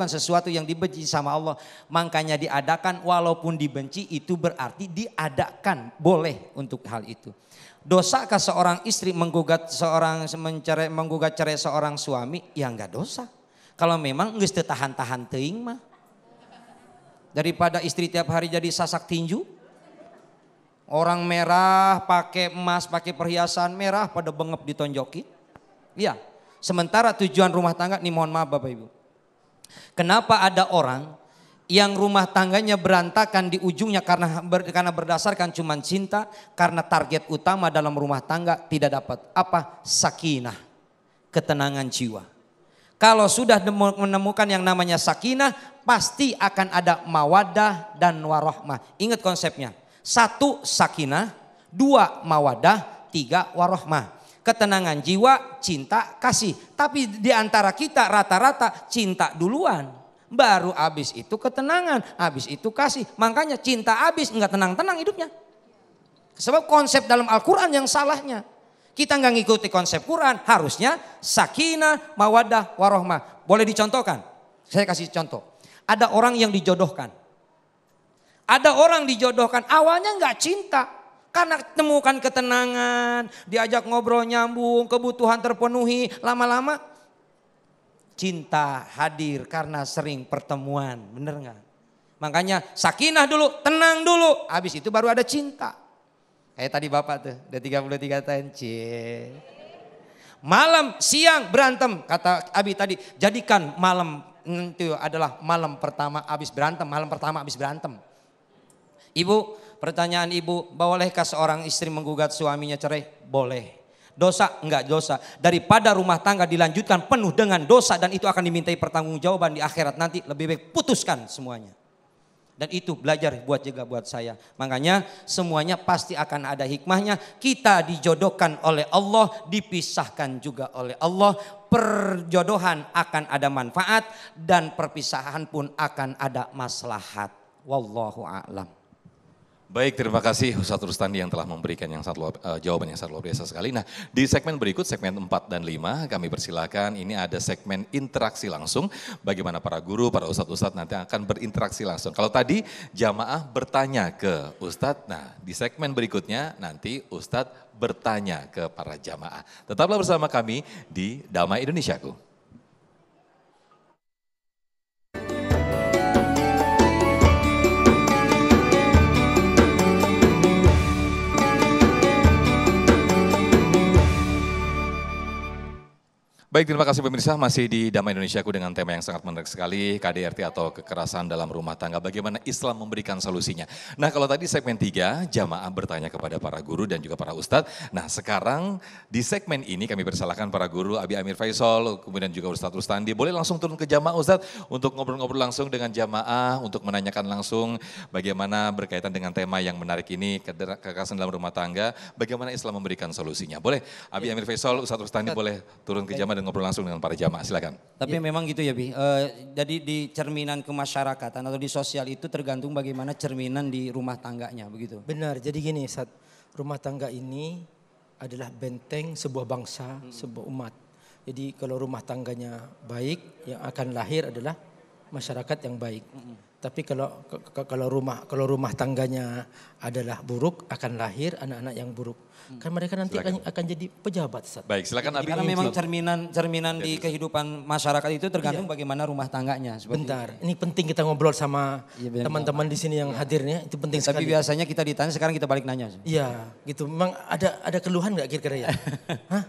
sesuatu yang dibenci sama Allah, makanya diadakan. Walaupun dibenci itu berarti diadakan, boleh untuk hal itu. Dosakah seorang istri menggugat cerai seorang suami? Ya enggak dosa. Kalau memang geus teu tahan-tahan teuing mah. Daripada istri tiap hari jadi sasak tinju. Orang merah pakai emas, pakai perhiasan merah pada bengep ditonjokin. Iya. Sementara tujuan rumah tangga, nih mohon maaf Bapak Ibu. Kenapa ada orang yang rumah tangganya berantakan di ujungnya karena berdasarkan cuman cinta, karena target utama dalam rumah tangga tidak dapat apa? Sakinah, ketenangan jiwa. Kalau sudah menemukan yang namanya sakinah, pasti akan ada mawadah dan warahmah. Ingat konsepnya. 1 sakinah, 2 mawadah, 3 warahmah. Ketenangan jiwa, cinta, kasih. Tapi di antara kita rata-rata cinta duluan. Baru habis itu ketenangan, habis itu kasih. Makanya cinta habis enggak tenang-tenang hidupnya. Sebab konsep dalam Al-Quran yang salahnya. Kita enggak ngikuti konsep Quran, harusnya sakinah, mawadah, warahmah. Boleh dicontohkan? Saya kasih contoh. Ada orang yang dijodohkan. Ada orang dijodohkan awalnya enggak cinta. Karena temukan ketenangan, diajak ngobrol nyambung, kebutuhan terpenuhi, lama-lama cinta hadir karena sering pertemuan, bener nggak? Makanya sakinah dulu, tenang dulu, habis itu baru ada cinta. Kayak tadi Bapak tuh, udah 33 tahun, malam, siang berantem, kata Abi tadi, jadikan malam itu adalah malam pertama habis berantem, malam pertama habis berantem. Ibu, pertanyaan Ibu, bolehkah seorang istri menggugat suaminya cerai? Boleh. Dosa? Enggak dosa. Daripada rumah tangga dilanjutkan penuh dengan dosa dan itu akan dimintai pertanggungjawaban di akhirat nanti, lebih baik putuskan semuanya. Dan itu belajar juga buat saya. Makanya semuanya pasti akan ada hikmahnya. Kita dijodohkan oleh Allah, dipisahkan juga oleh Allah. Perjodohan akan ada manfaat dan perpisahan pun akan ada maslahat. Wallahu a'lam. Baik, terima kasih Ustaz Rustandi yang telah memberikan jawaban yang sangat luar biasa sekali. Nah, di segmen berikut, segmen 4 dan 5, kami persilakan ini ada segmen interaksi langsung. Bagaimana para guru, para ustadz-ustadz nanti akan berinteraksi langsung. Kalau tadi jamaah bertanya ke ustadz, nah di segmen berikutnya nanti ustadz bertanya ke para jamaah. Tetaplah bersama kami di Damai Indonesiaku. Baik, terima kasih pemirsa, masih di Damai Indonesiaku dengan tema yang sangat menarik sekali, KDRT atau kekerasan dalam rumah tangga, bagaimana Islam memberikan solusinya. Nah, kalau tadi segmen 3, jamaah bertanya kepada para guru dan juga para ustadz. Nah, sekarang di segmen ini kami persilahkan para guru, Abi Amir Faisal, kemudian juga Ustadz Rustandi, boleh langsung turun ke jamaah Ustadz untuk ngobrol-ngobrol langsung dengan jamaah, untuk menanyakan langsung bagaimana berkaitan dengan tema yang menarik ini, kekerasan dalam rumah tangga, bagaimana Islam memberikan solusinya. Boleh, Abi Amir Faisal, Ustadz Rustandi boleh turun ke jamaah dan ngobrol langsung dengan para jamaah, silakan. Tapi memang gitu ya Bi, jadi di cerminan kemasyarakatan atau di sosial itu tergantung bagaimana cerminan di rumah tangganya begitu. Benar, jadi gini saat rumah tangga ini adalah benteng sebuah bangsa, sebuah umat. Jadi kalau rumah tangganya baik, yang akan lahir adalah masyarakat yang baik. Tapi kalau rumah tangganya adalah buruk, akan lahir anak-anak yang buruk. Kan mereka nanti akan jadi pejabat. Ustaz. Baik, silakan Abi. Karena memang cerminan di kehidupan masyarakat itu tergantung bagaimana rumah tangganya. Bentar, ini penting kita ngobrol sama teman-teman di sini yang hadirnya, itu penting sekali. Tapi biasanya kita ditanya, sekarang kita balik nanya. Iya, gitu. Memang ada keluhan nggak kira-kira ya? Hah?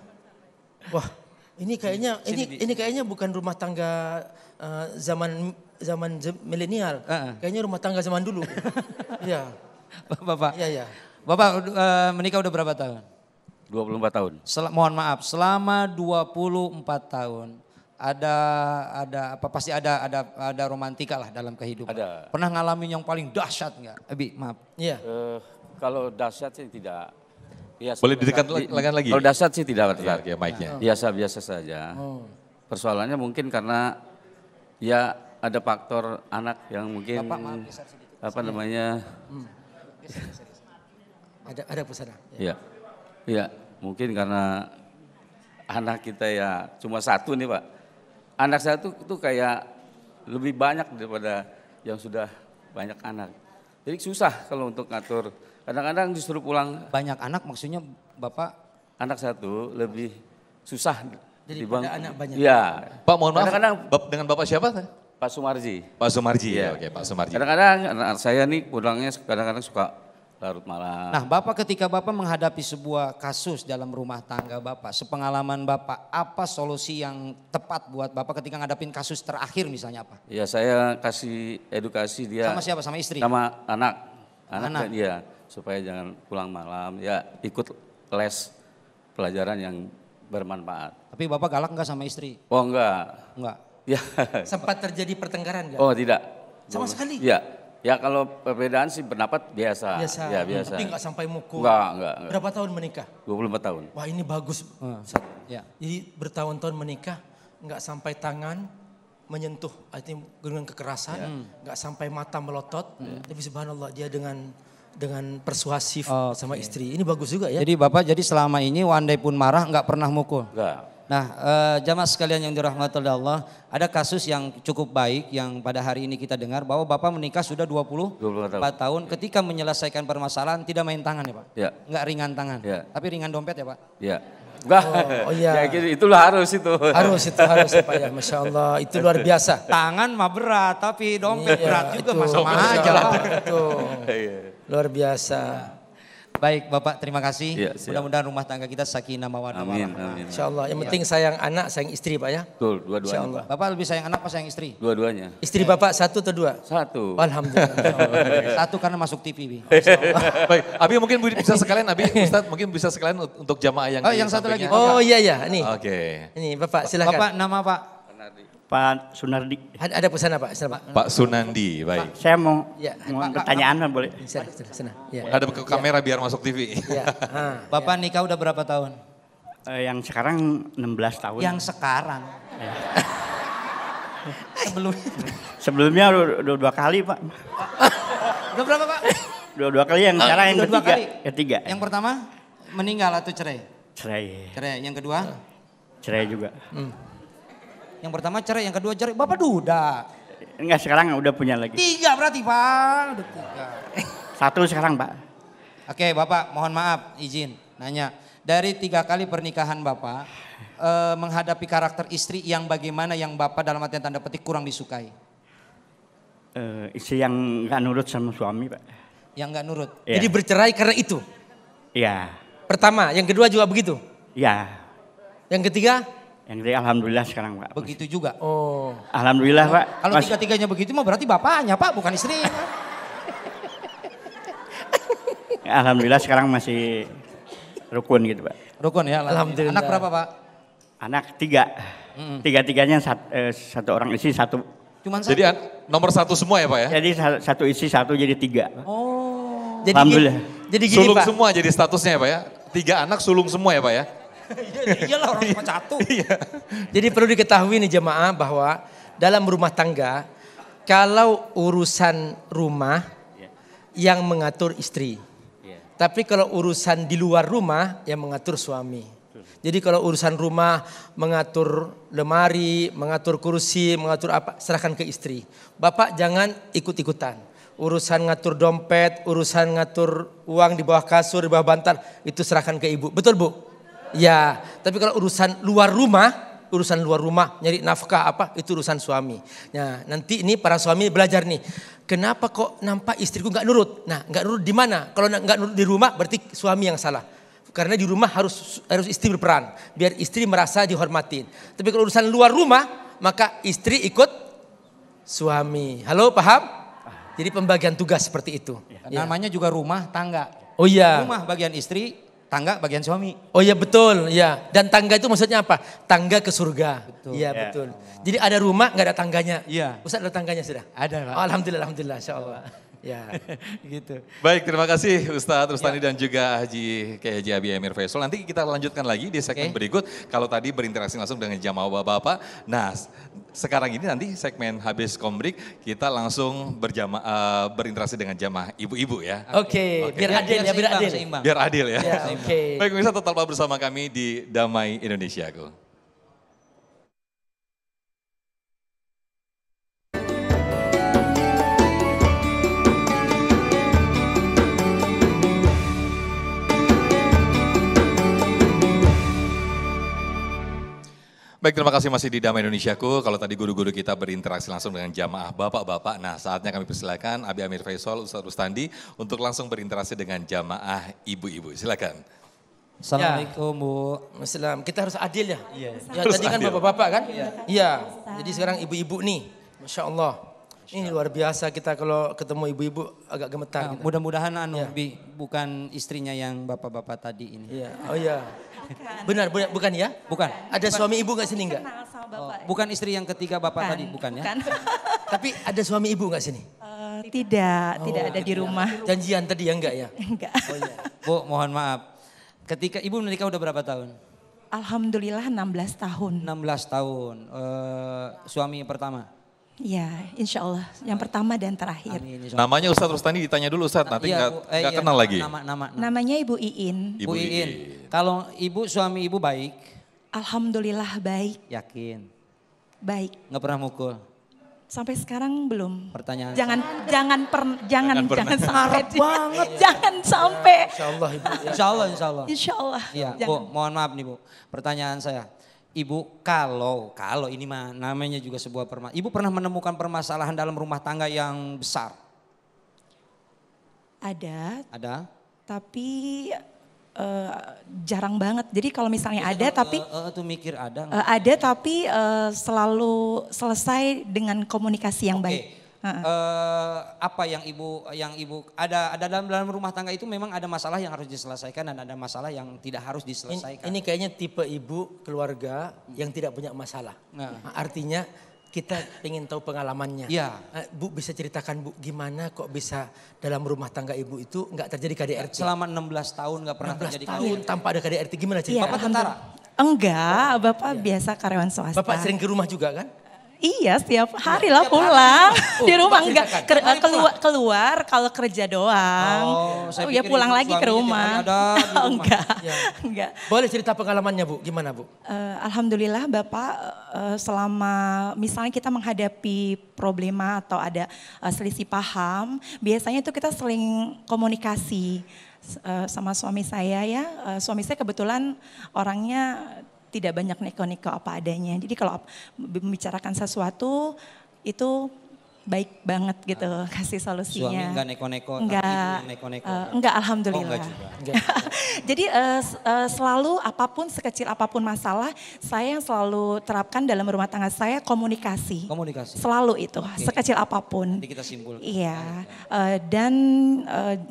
Wah, ini kayaknya bukan rumah tangga zaman milenial. Kayaknya rumah tangga zaman dulu. Iya. Bapak. Iya. Bapak menikah udah berapa tahun? 24 tahun. Mohon maaf, selama 24 tahun pasti ada romantika lah dalam kehidupan. Ada. Pernah ngalamin yang paling dahsyat enggak? Abi, maaf. Iya. Kalau dahsyat sih tidak. Ya, boleh didekat lagi? Kalau dahsyat sih tidak. Ya, mic-nya. Biasa saja. Persoalannya mungkin karena ya ada faktor anak yang mungkin Ada pesanan. Iya, mungkin karena anak kita ya cuma satu nih Pak. Anak saya tuh kayak lebih banyak daripada yang sudah banyak anak. Jadi susah kalau untuk ngatur. Kadang-kadang disuruh pulang. Banyak anak maksudnya Bapak? Anak satu lebih susah. Daripada anak banyak. Iya. Pak mohon maaf, dengan Bapak siapa? Pak Sumarji. Pak Sumarji, ya. Oke Pak Sumarji. Kadang-kadang anak saya nih pulangnya kadang-kadang suka larut malam. Nah Bapak ketika Bapak menghadapi sebuah kasus dalam rumah tangga Bapak, sepengalaman Bapak, apa solusi yang tepat buat Bapak ketika ngadapin kasus terakhir misalnya apa? Ya saya kasih edukasi dia. Sama siapa? Sama istri? Sama anak dia supaya jangan pulang malam, ya ikut les pelajaran yang bermanfaat. Tapi Bapak galak enggak sama istri? Oh enggak. Enggak? Ya. Sempat terjadi pertengkaran enggak? Oh tidak. Sama sekali? Ya kalau perbedaan sih pendapat biasa. Ya biasa. Tapi enggak sampai mukul? Enggak. Berapa tahun menikah? 24 tahun. Wah ini bagus. Ya. Jadi bertahun-tahun menikah, enggak sampai tangan menyentuh, artinya dengan kekerasan, enggak sampai mata melotot. Tapi subhanallah dia dengan persuasif sama istri. Ini bagus juga ya. Jadi Bapak selama ini wandai pun marah enggak pernah mukul? Enggak. Nah jamaah sekalian yang dirahmati oleh Allah, ada kasus yang cukup baik yang pada hari ini kita dengar bahwa Bapak menikah sudah 24 tahun. Ketika menyelesaikan permasalahan tidak main tangan ya Pak? Ya. Enggak ringan tangan, tapi ringan dompet ya Pak? Ya. Enggak. Oh iya. Ya gitu, itulah harus itu. Harus ya Pak ya, Masya Allah itu luar biasa. Tangan mah berat tapi dompet berat juga sama aja Pak. Itu luar biasa. Baik Bapak, terima kasih. Ya, mudah-mudahan rumah tangga kita sakinah mawaddah warahmah. Insya Allah, yang penting sayang anak, sayang istri Pak ya. Betul, dua-duanya. Bapak lebih sayang anak apa sayang istri? Dua-duanya. Istri Bapak satu atau dua? Satu. Alhamdulillah. Satu karena masuk TV. Baik, Abi mungkin bisa sekalian, Ustadz mungkin bisa sekalian untuk jamaah yang yang satu lagi. Oh iya, ini. Oke. Ini Bapak silakan. Bapak nama Pak? Pak Sunardi. Ada pesan apa? Pak Sunandi, baik. Saya mau Pak, pertanyaan boleh? Sana. Ya. Ada ke kamera biar masuk TV. Ya. Bapak nikah udah berapa tahun? Yang sekarang 16 tahun. Yang sekarang? Ya. Sebelumnya udah 2 kali Pak. Udah berapa Pak? 2 kali, yang sekarang yang ketiga. Yang pertama meninggal atau cerai? Cerai. Yang kedua? Cerai juga. Yang pertama cerai, yang kedua cerai. Bapak duda. Enggak, sekarang udah punya lagi. 3 berarti Pak. Udah 3. 1 sekarang Pak. Oke Bapak, mohon maaf izin nanya. Dari 3 kali pernikahan Bapak, menghadapi karakter istri yang bagaimana yang Bapak dalam artian tanda petik kurang disukai? Istri yang gak nurut sama suami Pak. Yang gak nurut? Ya. Jadi bercerai karena itu? Iya. Pertama, yang kedua juga begitu? Iya. Yang ketiga? Yang gede alhamdulillah sekarang Pak. Begitu juga. Oh. Alhamdulillah Pak. Kalau tiga-tiganya begitu mah berarti bapaknya Pak, bukan istrinya. Alhamdulillah sekarang masih rukun gitu Pak. Rukun ya. Alhamdulillah. Anak berapa Pak? Anak 3. Tiga-tiganya satu orang isi satu. Cuman Jadi nomor 1 semua ya Pak ya? Jadi satu isi satu jadi 3. Oh. Jadi Alhamdulillah. Jadi gini Sulung Pak. semua jadi statusnya ya Pak ya? 3 anak sulung semua ya Pak ya? Iyalah orang cuma satu. Jadi perlu diketahui nih jemaah bahwa dalam rumah tangga, kalau urusan rumah yang mengatur istri. Tapi kalau urusan di luar rumah yang mengatur suami. Jadi kalau urusan rumah mengatur lemari, mengatur kursi, mengatur apa, serahkan ke istri. Bapak jangan ikut-ikutan. Urusan ngatur dompet, urusan ngatur uang di bawah kasur, di bawah bantal, itu serahkan ke ibu. Betul Bu? Ya, tapi kalau urusan luar rumah, nyari nafkah apa, itu urusan suami. Nah, nanti ini para suami belajar nih. Kenapa kok nampak istriku nggak nurut? Nah, nggak nurut di mana? Kalau nggak nurut di rumah, berarti suami yang salah. Karena di rumah harus istri berperan, biar istri merasa dihormatin. Tapi kalau urusan luar rumah, maka istri ikut suami. Halo, paham? Jadi pembagian tugas seperti itu. Namanya juga rumah tangga. Oh iya. Rumah bagian istri, tangga bagian suami. Oh iya betul, ya. Dan tangga itu maksudnya apa? Tangga ke surga. Betul. Iya betul. Jadi ada rumah nggak ada tangganya. Iya. Ustaz ada tangganya sudah? Ada Pak. Oh, alhamdulillah, insya Allah. Ya. Gitu. Baik, terima kasih Ustadz Rustandi dan juga Haji Abi Amir Faisal. Nanti kita lanjutkan lagi di segmen berikut. Kalau tadi berinteraksi langsung dengan jamaah bapak-bapak. Nah, sekarang ini nanti segmen habis komrik kita langsung berinteraksi dengan jamaah ibu-ibu ya. Oke, biar adil ya, biar adil. Biar adil ya. Ya, oke. Baik, pemirsa tetaplah bersama kami di Damai Indonesiaku. Baik, terima kasih masih di Damai Indonesiaku. Kalau tadi guru-guru kita berinteraksi langsung dengan jamaah bapak-bapak, nah saatnya kami persilakan Abi Amir Faisal, Ustadz Rustandi untuk langsung berinteraksi dengan jamaah ibu-ibu. Silakan. Assalamualaikum Bu. Assalam. Kita harus adil ya. Iya. Ya tadi kan bapak-bapak kan? Iya. Jadi sekarang ibu-ibu nih, Masya Allah. Ini luar biasa kita kalau ketemu ibu-ibu agak gemetar. Nah, mudah-mudahan bukan istrinya yang bapak-bapak tadi ini. Iya. Oh iya. Benar, bukan ya? Bukan. Ada suami ibu nggak sini nggak? Bukan istri yang ketiga bapak tadi, bukan ya? Tapi ada suami ibu nggak sini? Tidak ada di rumah. Janjian tadi ya enggak ya? Enggak. Oh iya. Bu, mohon maaf. Ketika ibu menikah udah berapa tahun? Alhamdulillah 16 tahun. 16 tahun. Suami yang pertama? Ya, insya Allah. Yang pertama dan terakhir. Amin. Namanya Ustadz Rustandi ditanya dulu Ustadz, nanti nggak kenal lagi. Namanya Ibu Iin. Ibu Iin. Kalau suami ibu baik? Alhamdulillah baik. Yakin? Baik. Nggak pernah mukul? Sampai sekarang belum. Pertanyaan. Jangan sampai. banget. Jangan sampai. Insya Allah ibu. Insya Allah, insya Allah. Insya Allah. Iya, Bu, mohon maaf nih Bu. Pertanyaan saya. Ibu, kalau ini mah namanya juga sebuah permasalahan. Ibu pernah menemukan permasalahan dalam rumah tangga yang besar? Ada. Tapi jarang banget. Jadi kalau misalnya ada tapi tuh mikir ada. Ada tapi selalu selesai dengan komunikasi yang baik. Apa yang ibu ada dalam rumah tangga itu memang ada masalah yang harus diselesaikan dan ada masalah yang tidak harus diselesaikan. Ini kayaknya tipe ibu keluarga yang tidak punya masalah. Nah, artinya kita ingin tahu pengalamannya. Iya. Bu bisa ceritakan Bu gimana kok bisa dalam rumah tangga ibu itu nggak terjadi KDRT? Selama 16 tahun nggak pernah terjadi KDRT. Tanpa ada KDRT gimana cerita? Bapak tentara? Enggak, Bapak biasa karyawan swasta. Bapak sering ke rumah juga kan? Iya, setiap hari lah pulang. Di rumah enggak keluar kalau kerja doang. Ya pulang lagi ke rumah. Enggak. Boleh cerita pengalamannya Bu, gimana Bu? Alhamdulillah Bapak selama misalnya kita menghadapi problema atau ada selisih paham, biasanya itu kita sering komunikasi sama suami saya ya. Suami saya kebetulan orangnya tidak banyak neko-neko apa adanya. Jadi kalau membicarakan sesuatu itu baik banget gitu kasih solusinya. Suami enggak neko-neko, enggak, tapi ibu yang neko-neko. Enggak, alhamdulillah. Oh, enggak juga. Jadi selalu apapun sekecil apapun masalah, saya yang selalu terapkan dalam rumah tangga saya komunikasi. Komunikasi. Selalu itu, sekecil apapun. Jadi kita simpulkan. Iya, dan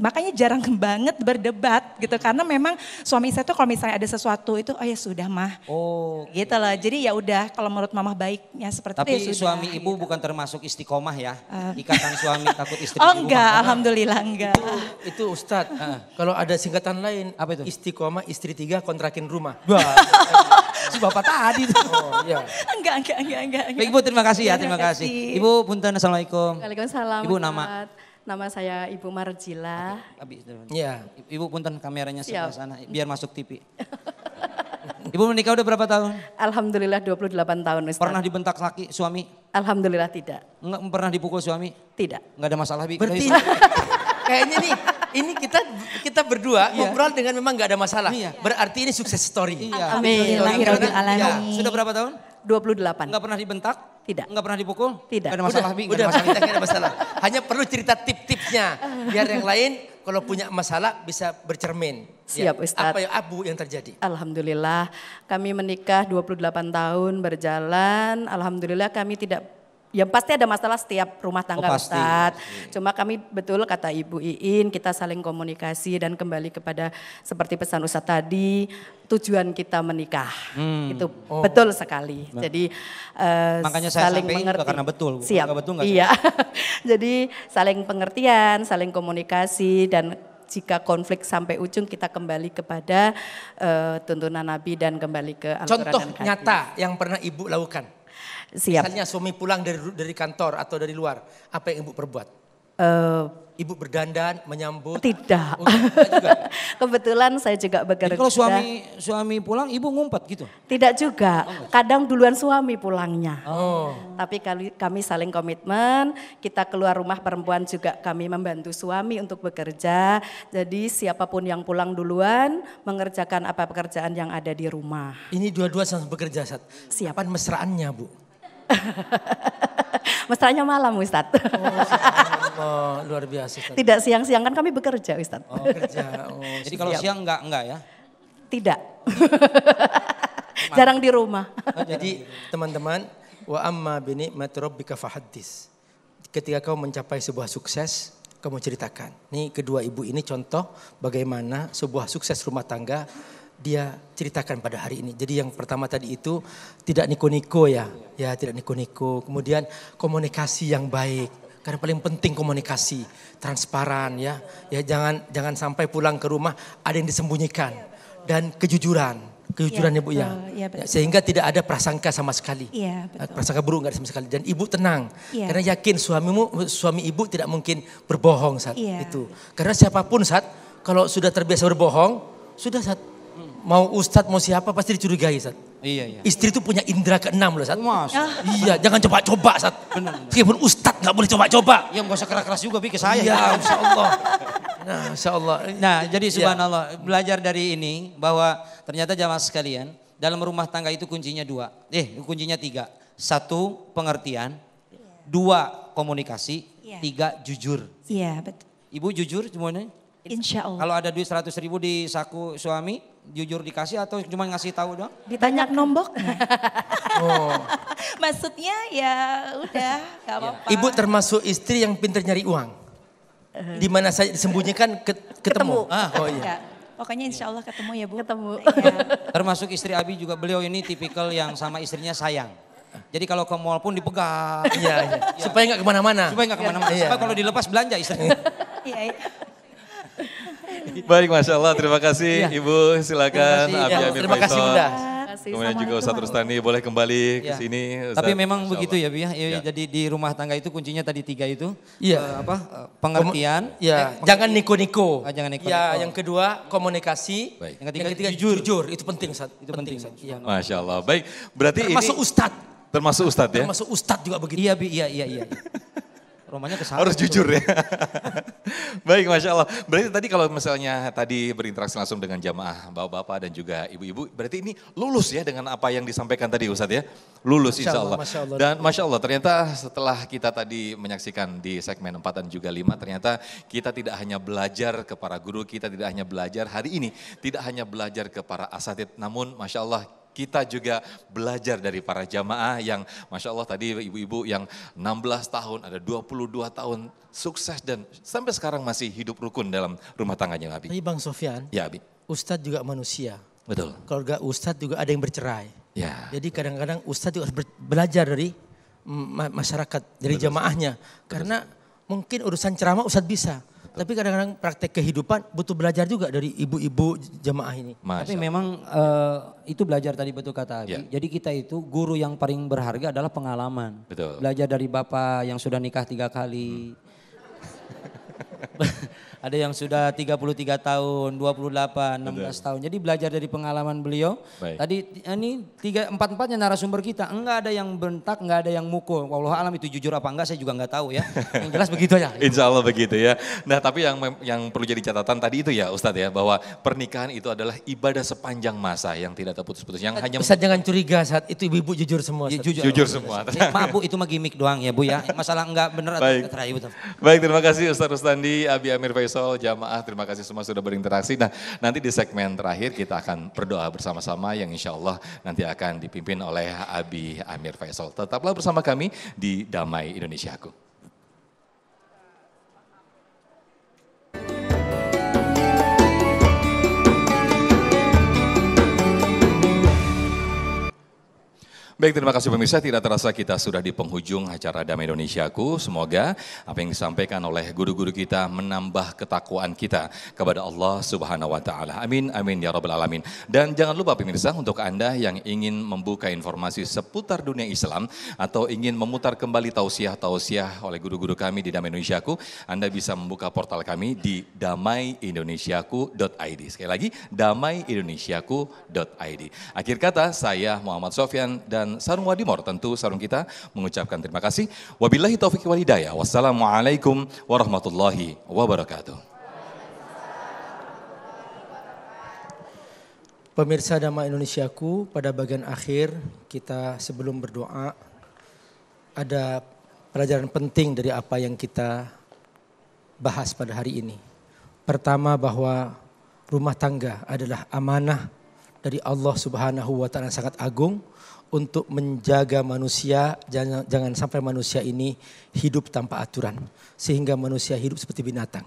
makanya jarang banget berdebat gitu karena memang suami saya tuh kalau misalnya ada sesuatu itu, oh ya sudah mah. Oh, gitu loh. Jadi ya udah kalau menurut mama baiknya seperti tapi itu ya sudah. suami ibu bukan termasuk istiqomah ya? Ikatan suami takut istri Oh di rumah. enggak, alhamdulillah enggak. Itu Ustadz, kalau ada singkatan lain, apa itu? Istiqomah istri 3 kontrakin rumah. Si bapak tadi tuh. Oh iya. Enggak. Baik Ibu, terima kasih ya, terima kasih. Ibu punten, assalamualaikum. Waalaikumsalam. Ibu nama? Nama saya Ibu Marjila. Iya. Ibu punten kameranya sebelah sana, biar masuk TV. Ibu menikah udah berapa tahun? Alhamdulillah 28 tahun Ustaz. Pernah dibentak laki suami? Alhamdulillah tidak. Enggak pernah dipukul suami? Tidak. Enggak ada masalah Bi. Berarti kayaknya nih ini kita berdua ngobrol dengan memang nggak ada masalah. Berarti ini sukses story. Iya. Alhamdulillahirabbil alamin. Sudah berapa tahun? 28. Enggak pernah dibentak? Tidak. Enggak pernah dipukul? Tidak. Enggak ada masalah Bi. Udah, kita nggak ada masalah. Hanya perlu cerita tip-tipnya biar yang lain kalau punya masalah bisa bercermin. Siap Ustaz. Apa yang terjadi? Alhamdulillah kami menikah 28 tahun berjalan. Alhamdulillah kami tidak, ya pasti ada masalah setiap rumah tangga Ustaz. Cuma kami betul kata Ibu Iin, kita saling komunikasi dan kembali kepada seperti pesan Ustaz tadi, tujuan kita menikah. Itu betul sekali. Jadi makanya saya saling mengerti. karena betul. Siap. Betul iya. Jadi saling pengertian, saling komunikasi dan jika konflik sampai ujung kita kembali kepada tuntunan Nabi dan kembali ke Al-Quran. Contoh dan hadis. nyata yang pernah Ibu lakukan. Siap. Misalnya suami pulang dari kantor atau dari luar, apa yang Ibu perbuat? Ibu berdandan, menyambut? Tidak. Kebetulan saya juga bekerja. Jadi kalau suami pulang, ibu ngumpet gitu? Tidak juga. Kadang duluan suami pulangnya. Oh. Tapi kami saling komitmen. Kita keluar rumah perempuan juga kami membantu suami untuk bekerja. Jadi siapapun yang pulang duluan mengerjakan apa pekerjaan yang ada di rumah. Ini dua-dua sama bekerja, Sat. Siap. Kapan mesraannya, Bu? Mesranya malam Ustadz. Oh, luar biasa Ustadz. Tidak siang-siang kan kami bekerja Ustadz. Oh, kerja. Oh, jadi kalau siang enggak ya? Tidak. Jarang di rumah. Jadi teman-teman, wa amma bini matrobbika fahaddis. Ketika kau mencapai sebuah sukses, kamu ceritakan. Nih kedua ibu ini contoh bagaimana sebuah sukses rumah tangga dia ceritakan pada hari ini. Jadi yang pertama tadi itu tidak niko-niko ya tidak niko-niko. Kemudian komunikasi yang baik, karena paling penting komunikasi, transparan ya jangan sampai pulang ke rumah ada yang disembunyikan dan kejujuran ya Bu ya. Sehingga tidak ada prasangka sama sekali. Iya, betul. Prasangka buruk nggak ada sama sekali dan ibu tenang karena Iya. yakin suami ibu tidak mungkin berbohong saat Iya. itu. Karena siapapun saat kalau sudah terbiasa berbohong sudah saat mau ustadz mau siapa pasti dicurigai Sat. Iya. Istri itu punya indera keenam loh Sat. Mas. Iya jangan coba-coba Sat. Meskipun ustadz gak boleh coba-coba. Ya gak usah keras-keras juga ke saya. Iya insya Allah. Nah insya Allah. Nah jadi subhanallah belajar dari ini bahwa ternyata jamaah sekalian dalam rumah tangga itu kuncinya kuncinya 3. 1 pengertian, 2 komunikasi, 3 jujur. Iya betul. Ibu jujur semuanya? Insya Allah. Kalau ada duit 100.000 di saku suami, jujur dikasih atau cuma ngasih tahu doang? Banyak nomboknya. Oh. Maksudnya ya udah gak apa-apa. Ibu termasuk istri yang pintar nyari uang. Di mana saja disembunyikan ketemu. Oh iya. Ya, pokoknya insya Allah ketemu ya Bu. Ketemu. Termasuk istri Abi juga beliau ini tipikal yang sama istrinya sayang. Jadi kalau ke mall pun dipegang. Iya. Supaya nggak kemana-mana. Supaya kalau dilepas belanja istrinya. Iya. Baik, Masya Allah. Terima kasih Ibu. Silakan Abi Amir Terima kasih Faisal. Bunda. Kemudian juga Ustadz Rustani boleh kembali ke sini. Tapi memang begitu ya Bi ya. Jadi di rumah tangga itu kuncinya tadi 3 itu. Iya. Pengertian. Jangan niko-niko. Jangan niko-niko. Ya, yang kedua komunikasi. Baik. Yang ketiga jujur. Itu penting Sat. Itu penting. Iya. Masya Allah. Baik, berarti Termasuk ini ustadz. termasuk Ustadz ya? Termasuk ustadz juga begitu. Iya Bi, iya. Romanya kesana. Harus jujur ya. Baik, Masya Allah. Berarti tadi kalau misalnya tadi berinteraksi langsung dengan jamaah bapak-bapak dan juga ibu-ibu, berarti ini lulus ya dengan apa yang disampaikan tadi Ustadz ya? Lulus insya Allah. Masya Allah. Dan Masya Allah ternyata setelah kita tadi menyaksikan di segmen 4 dan juga 5, ternyata kita tidak hanya belajar ke para guru, kita tidak hanya belajar hari ini, tidak hanya belajar ke para asatid, namun Masya Allah kita juga belajar dari para jamaah yang Masya Allah tadi ibu-ibu yang 16 tahun, ada 22 tahun sukses dan sampai sekarang masih hidup rukun dalam rumah tangganya Abi. Tapi Bang Sofyan, ya Abi. Ustadz juga manusia. Betul. Keluarga Ustadz juga ada yang bercerai. Ya. Jadi kadang-kadang Ustadz juga harus belajar dari masyarakat, dari jamaahnya. Karena mungkin urusan ceramah Ustadz bisa. Tapi kadang-kadang praktek kehidupan butuh belajar juga dari ibu-ibu jamaah ini. Tapi memang itu belajar tadi betul kata Abi. Jadi kita itu guru yang paling berharga adalah pengalaman. Betul. Belajar dari bapak yang sudah nikah 3 kali. Ada yang sudah 33 tahun, 28, 16 tahun. Jadi belajar dari pengalaman beliau. Baik. Tadi ini 4-4-nya narasumber kita. Enggak ada yang bentak, enggak ada yang mukul. Wallahu alam itu jujur apa enggak saya juga enggak tahu ya. Yang jelas begitu ya. Insya Allah begitu ya. Nah tapi yang perlu jadi catatan tadi itu ya Ustadz ya. Bahwa pernikahan itu adalah ibadah sepanjang masa yang tidak terputus-putus. Yang hanya Ustadz jangan curiga saat itu ibu-ibu jujur semua. Ya, jujur semua. Maaf Bu, itu mah gimmick doang ya Bu ya. Masalah enggak bener atau enggak terakhir betul. Baik, terima kasih Ustadz Rustandi, Abi Amir Faisal, jamaah, terima kasih semua sudah berinteraksi. Nah nanti di segmen terakhir kita akan berdoa bersama-sama yang insya Allah nanti akan dipimpin oleh Abi Amir Faisal. Tetaplah bersama kami di Damai Indonesiaku. Baik, terima kasih pemirsa. Tidak terasa kita sudah di penghujung acara Damai Indonesiaku. Semoga apa yang disampaikan oleh guru-guru kita menambah ketakwaan kita kepada Allah Subhanahu wa taala. Amin, amin ya rabbal alamin. Dan jangan lupa pemirsa, untuk Anda yang ingin membuka informasi seputar dunia Islam atau ingin memutar kembali tausiah-tausiah oleh guru-guru kami di Damai Indonesiaku, Anda bisa membuka portal kami di damaiindonesiaku.id. Sekali lagi, damaiindonesiaku.id. Akhir kata, saya Muhammad Sofyan dan Sarung Wadimor, tentu sarung kita mengucapkan terima kasih. Wabillahi taufiq wal hidayah. Wassalamualaikum warahmatullahi wabarakatuh. Pemirsa Damai Indonesiaku, pada bagian akhir kita sebelum berdoa ada pelajaran penting dari apa yang kita bahas pada hari ini. Pertama, bahwa rumah tangga adalah amanah dari Allah Subhanahu wa taala sangat agung untuk menjaga manusia, jangan sampai manusia ini hidup tanpa aturan. Sehingga manusia hidup seperti binatang.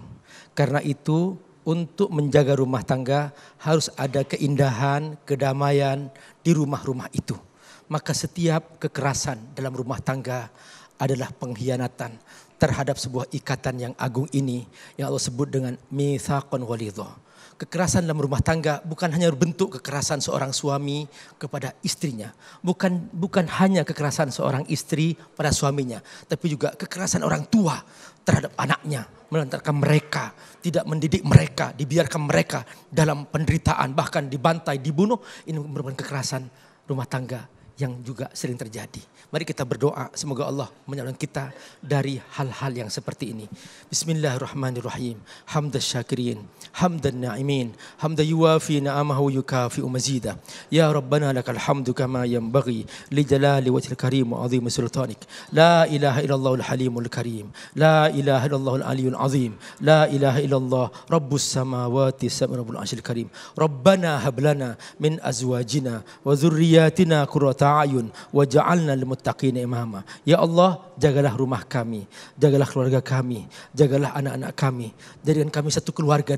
Karena itu untuk menjaga rumah tangga harus ada keindahan, kedamaian di rumah-rumah itu. Maka setiap kekerasan dalam rumah tangga adalah pengkhianatan terhadap sebuah ikatan yang agung ini. Yang Allah sebut dengan mitsaqan ghalidha. Kekerasan dalam rumah tangga bukan hanya bentuk kekerasan seorang suami kepada istrinya. Bukan hanya kekerasan seorang istri pada suaminya. Tapi juga kekerasan orang tua terhadap anaknya. Melantarkan mereka, tidak mendidik mereka, dibiarkan mereka dalam penderitaan. Bahkan dibantai, dibunuh. Ini merupakan kekerasan rumah tangga yang juga sering terjadi. Mari kita berdoa semoga Allah menyelamatkan kita dari hal-hal yang seperti ini. Bismillahirrahmanirrahim. Hamdan syakirin, hamdan na'imin, hamdan yuwafi na'amahu yukafi'u mazida. Ya Rabbana lakal hamdu kama yanbaghi li jalali wajhil karim wa azim sultanik. La ilaha illallahul halimul karim. La ilaha illallahul aliyul azim. La ilaha illallah rabbus samawati rabbul arsyil karim. Rabbana hablana min azwajina wa dzurriyyatina qurrata a'yun waj'alna lil muttaqina imama. Ya Allah, jagalah rumah kami, jagalah keluarga kami, jagalah anak-anak kami. Jadikan kami satu keluarga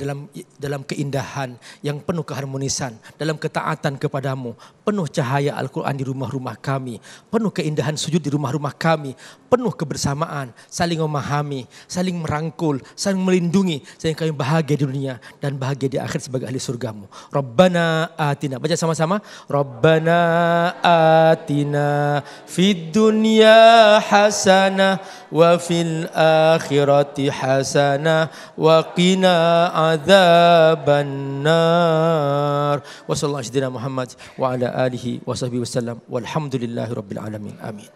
dalam keindahan yang penuh keharmonisan, dalam ketaatan kepadamu, penuh cahaya Al-Quran di rumah-rumah kami, penuh keindahan sujud di rumah-rumah kami, penuh kebersamaan, saling memahami, saling merangkul, saling melindungi, sehingga kami bahagia di dunia dan bahagia di akhir sebagai ahli surgamu. Rabbana atina, baca sama-sama. Rabbana atina fid dunya hasanah wa fil akhirati hasanah wa qina adzabannar. Wa sallallahu alaihi Muhammad wa ala alihi wa sahbihi wasallam walhamdulillahi rabbil alamin. Amin.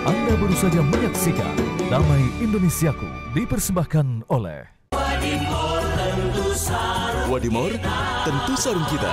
Anda baru saja menyaksikan Damai Indonesiaku dipersembahkan oleh Wadimor, tentu sarung kita.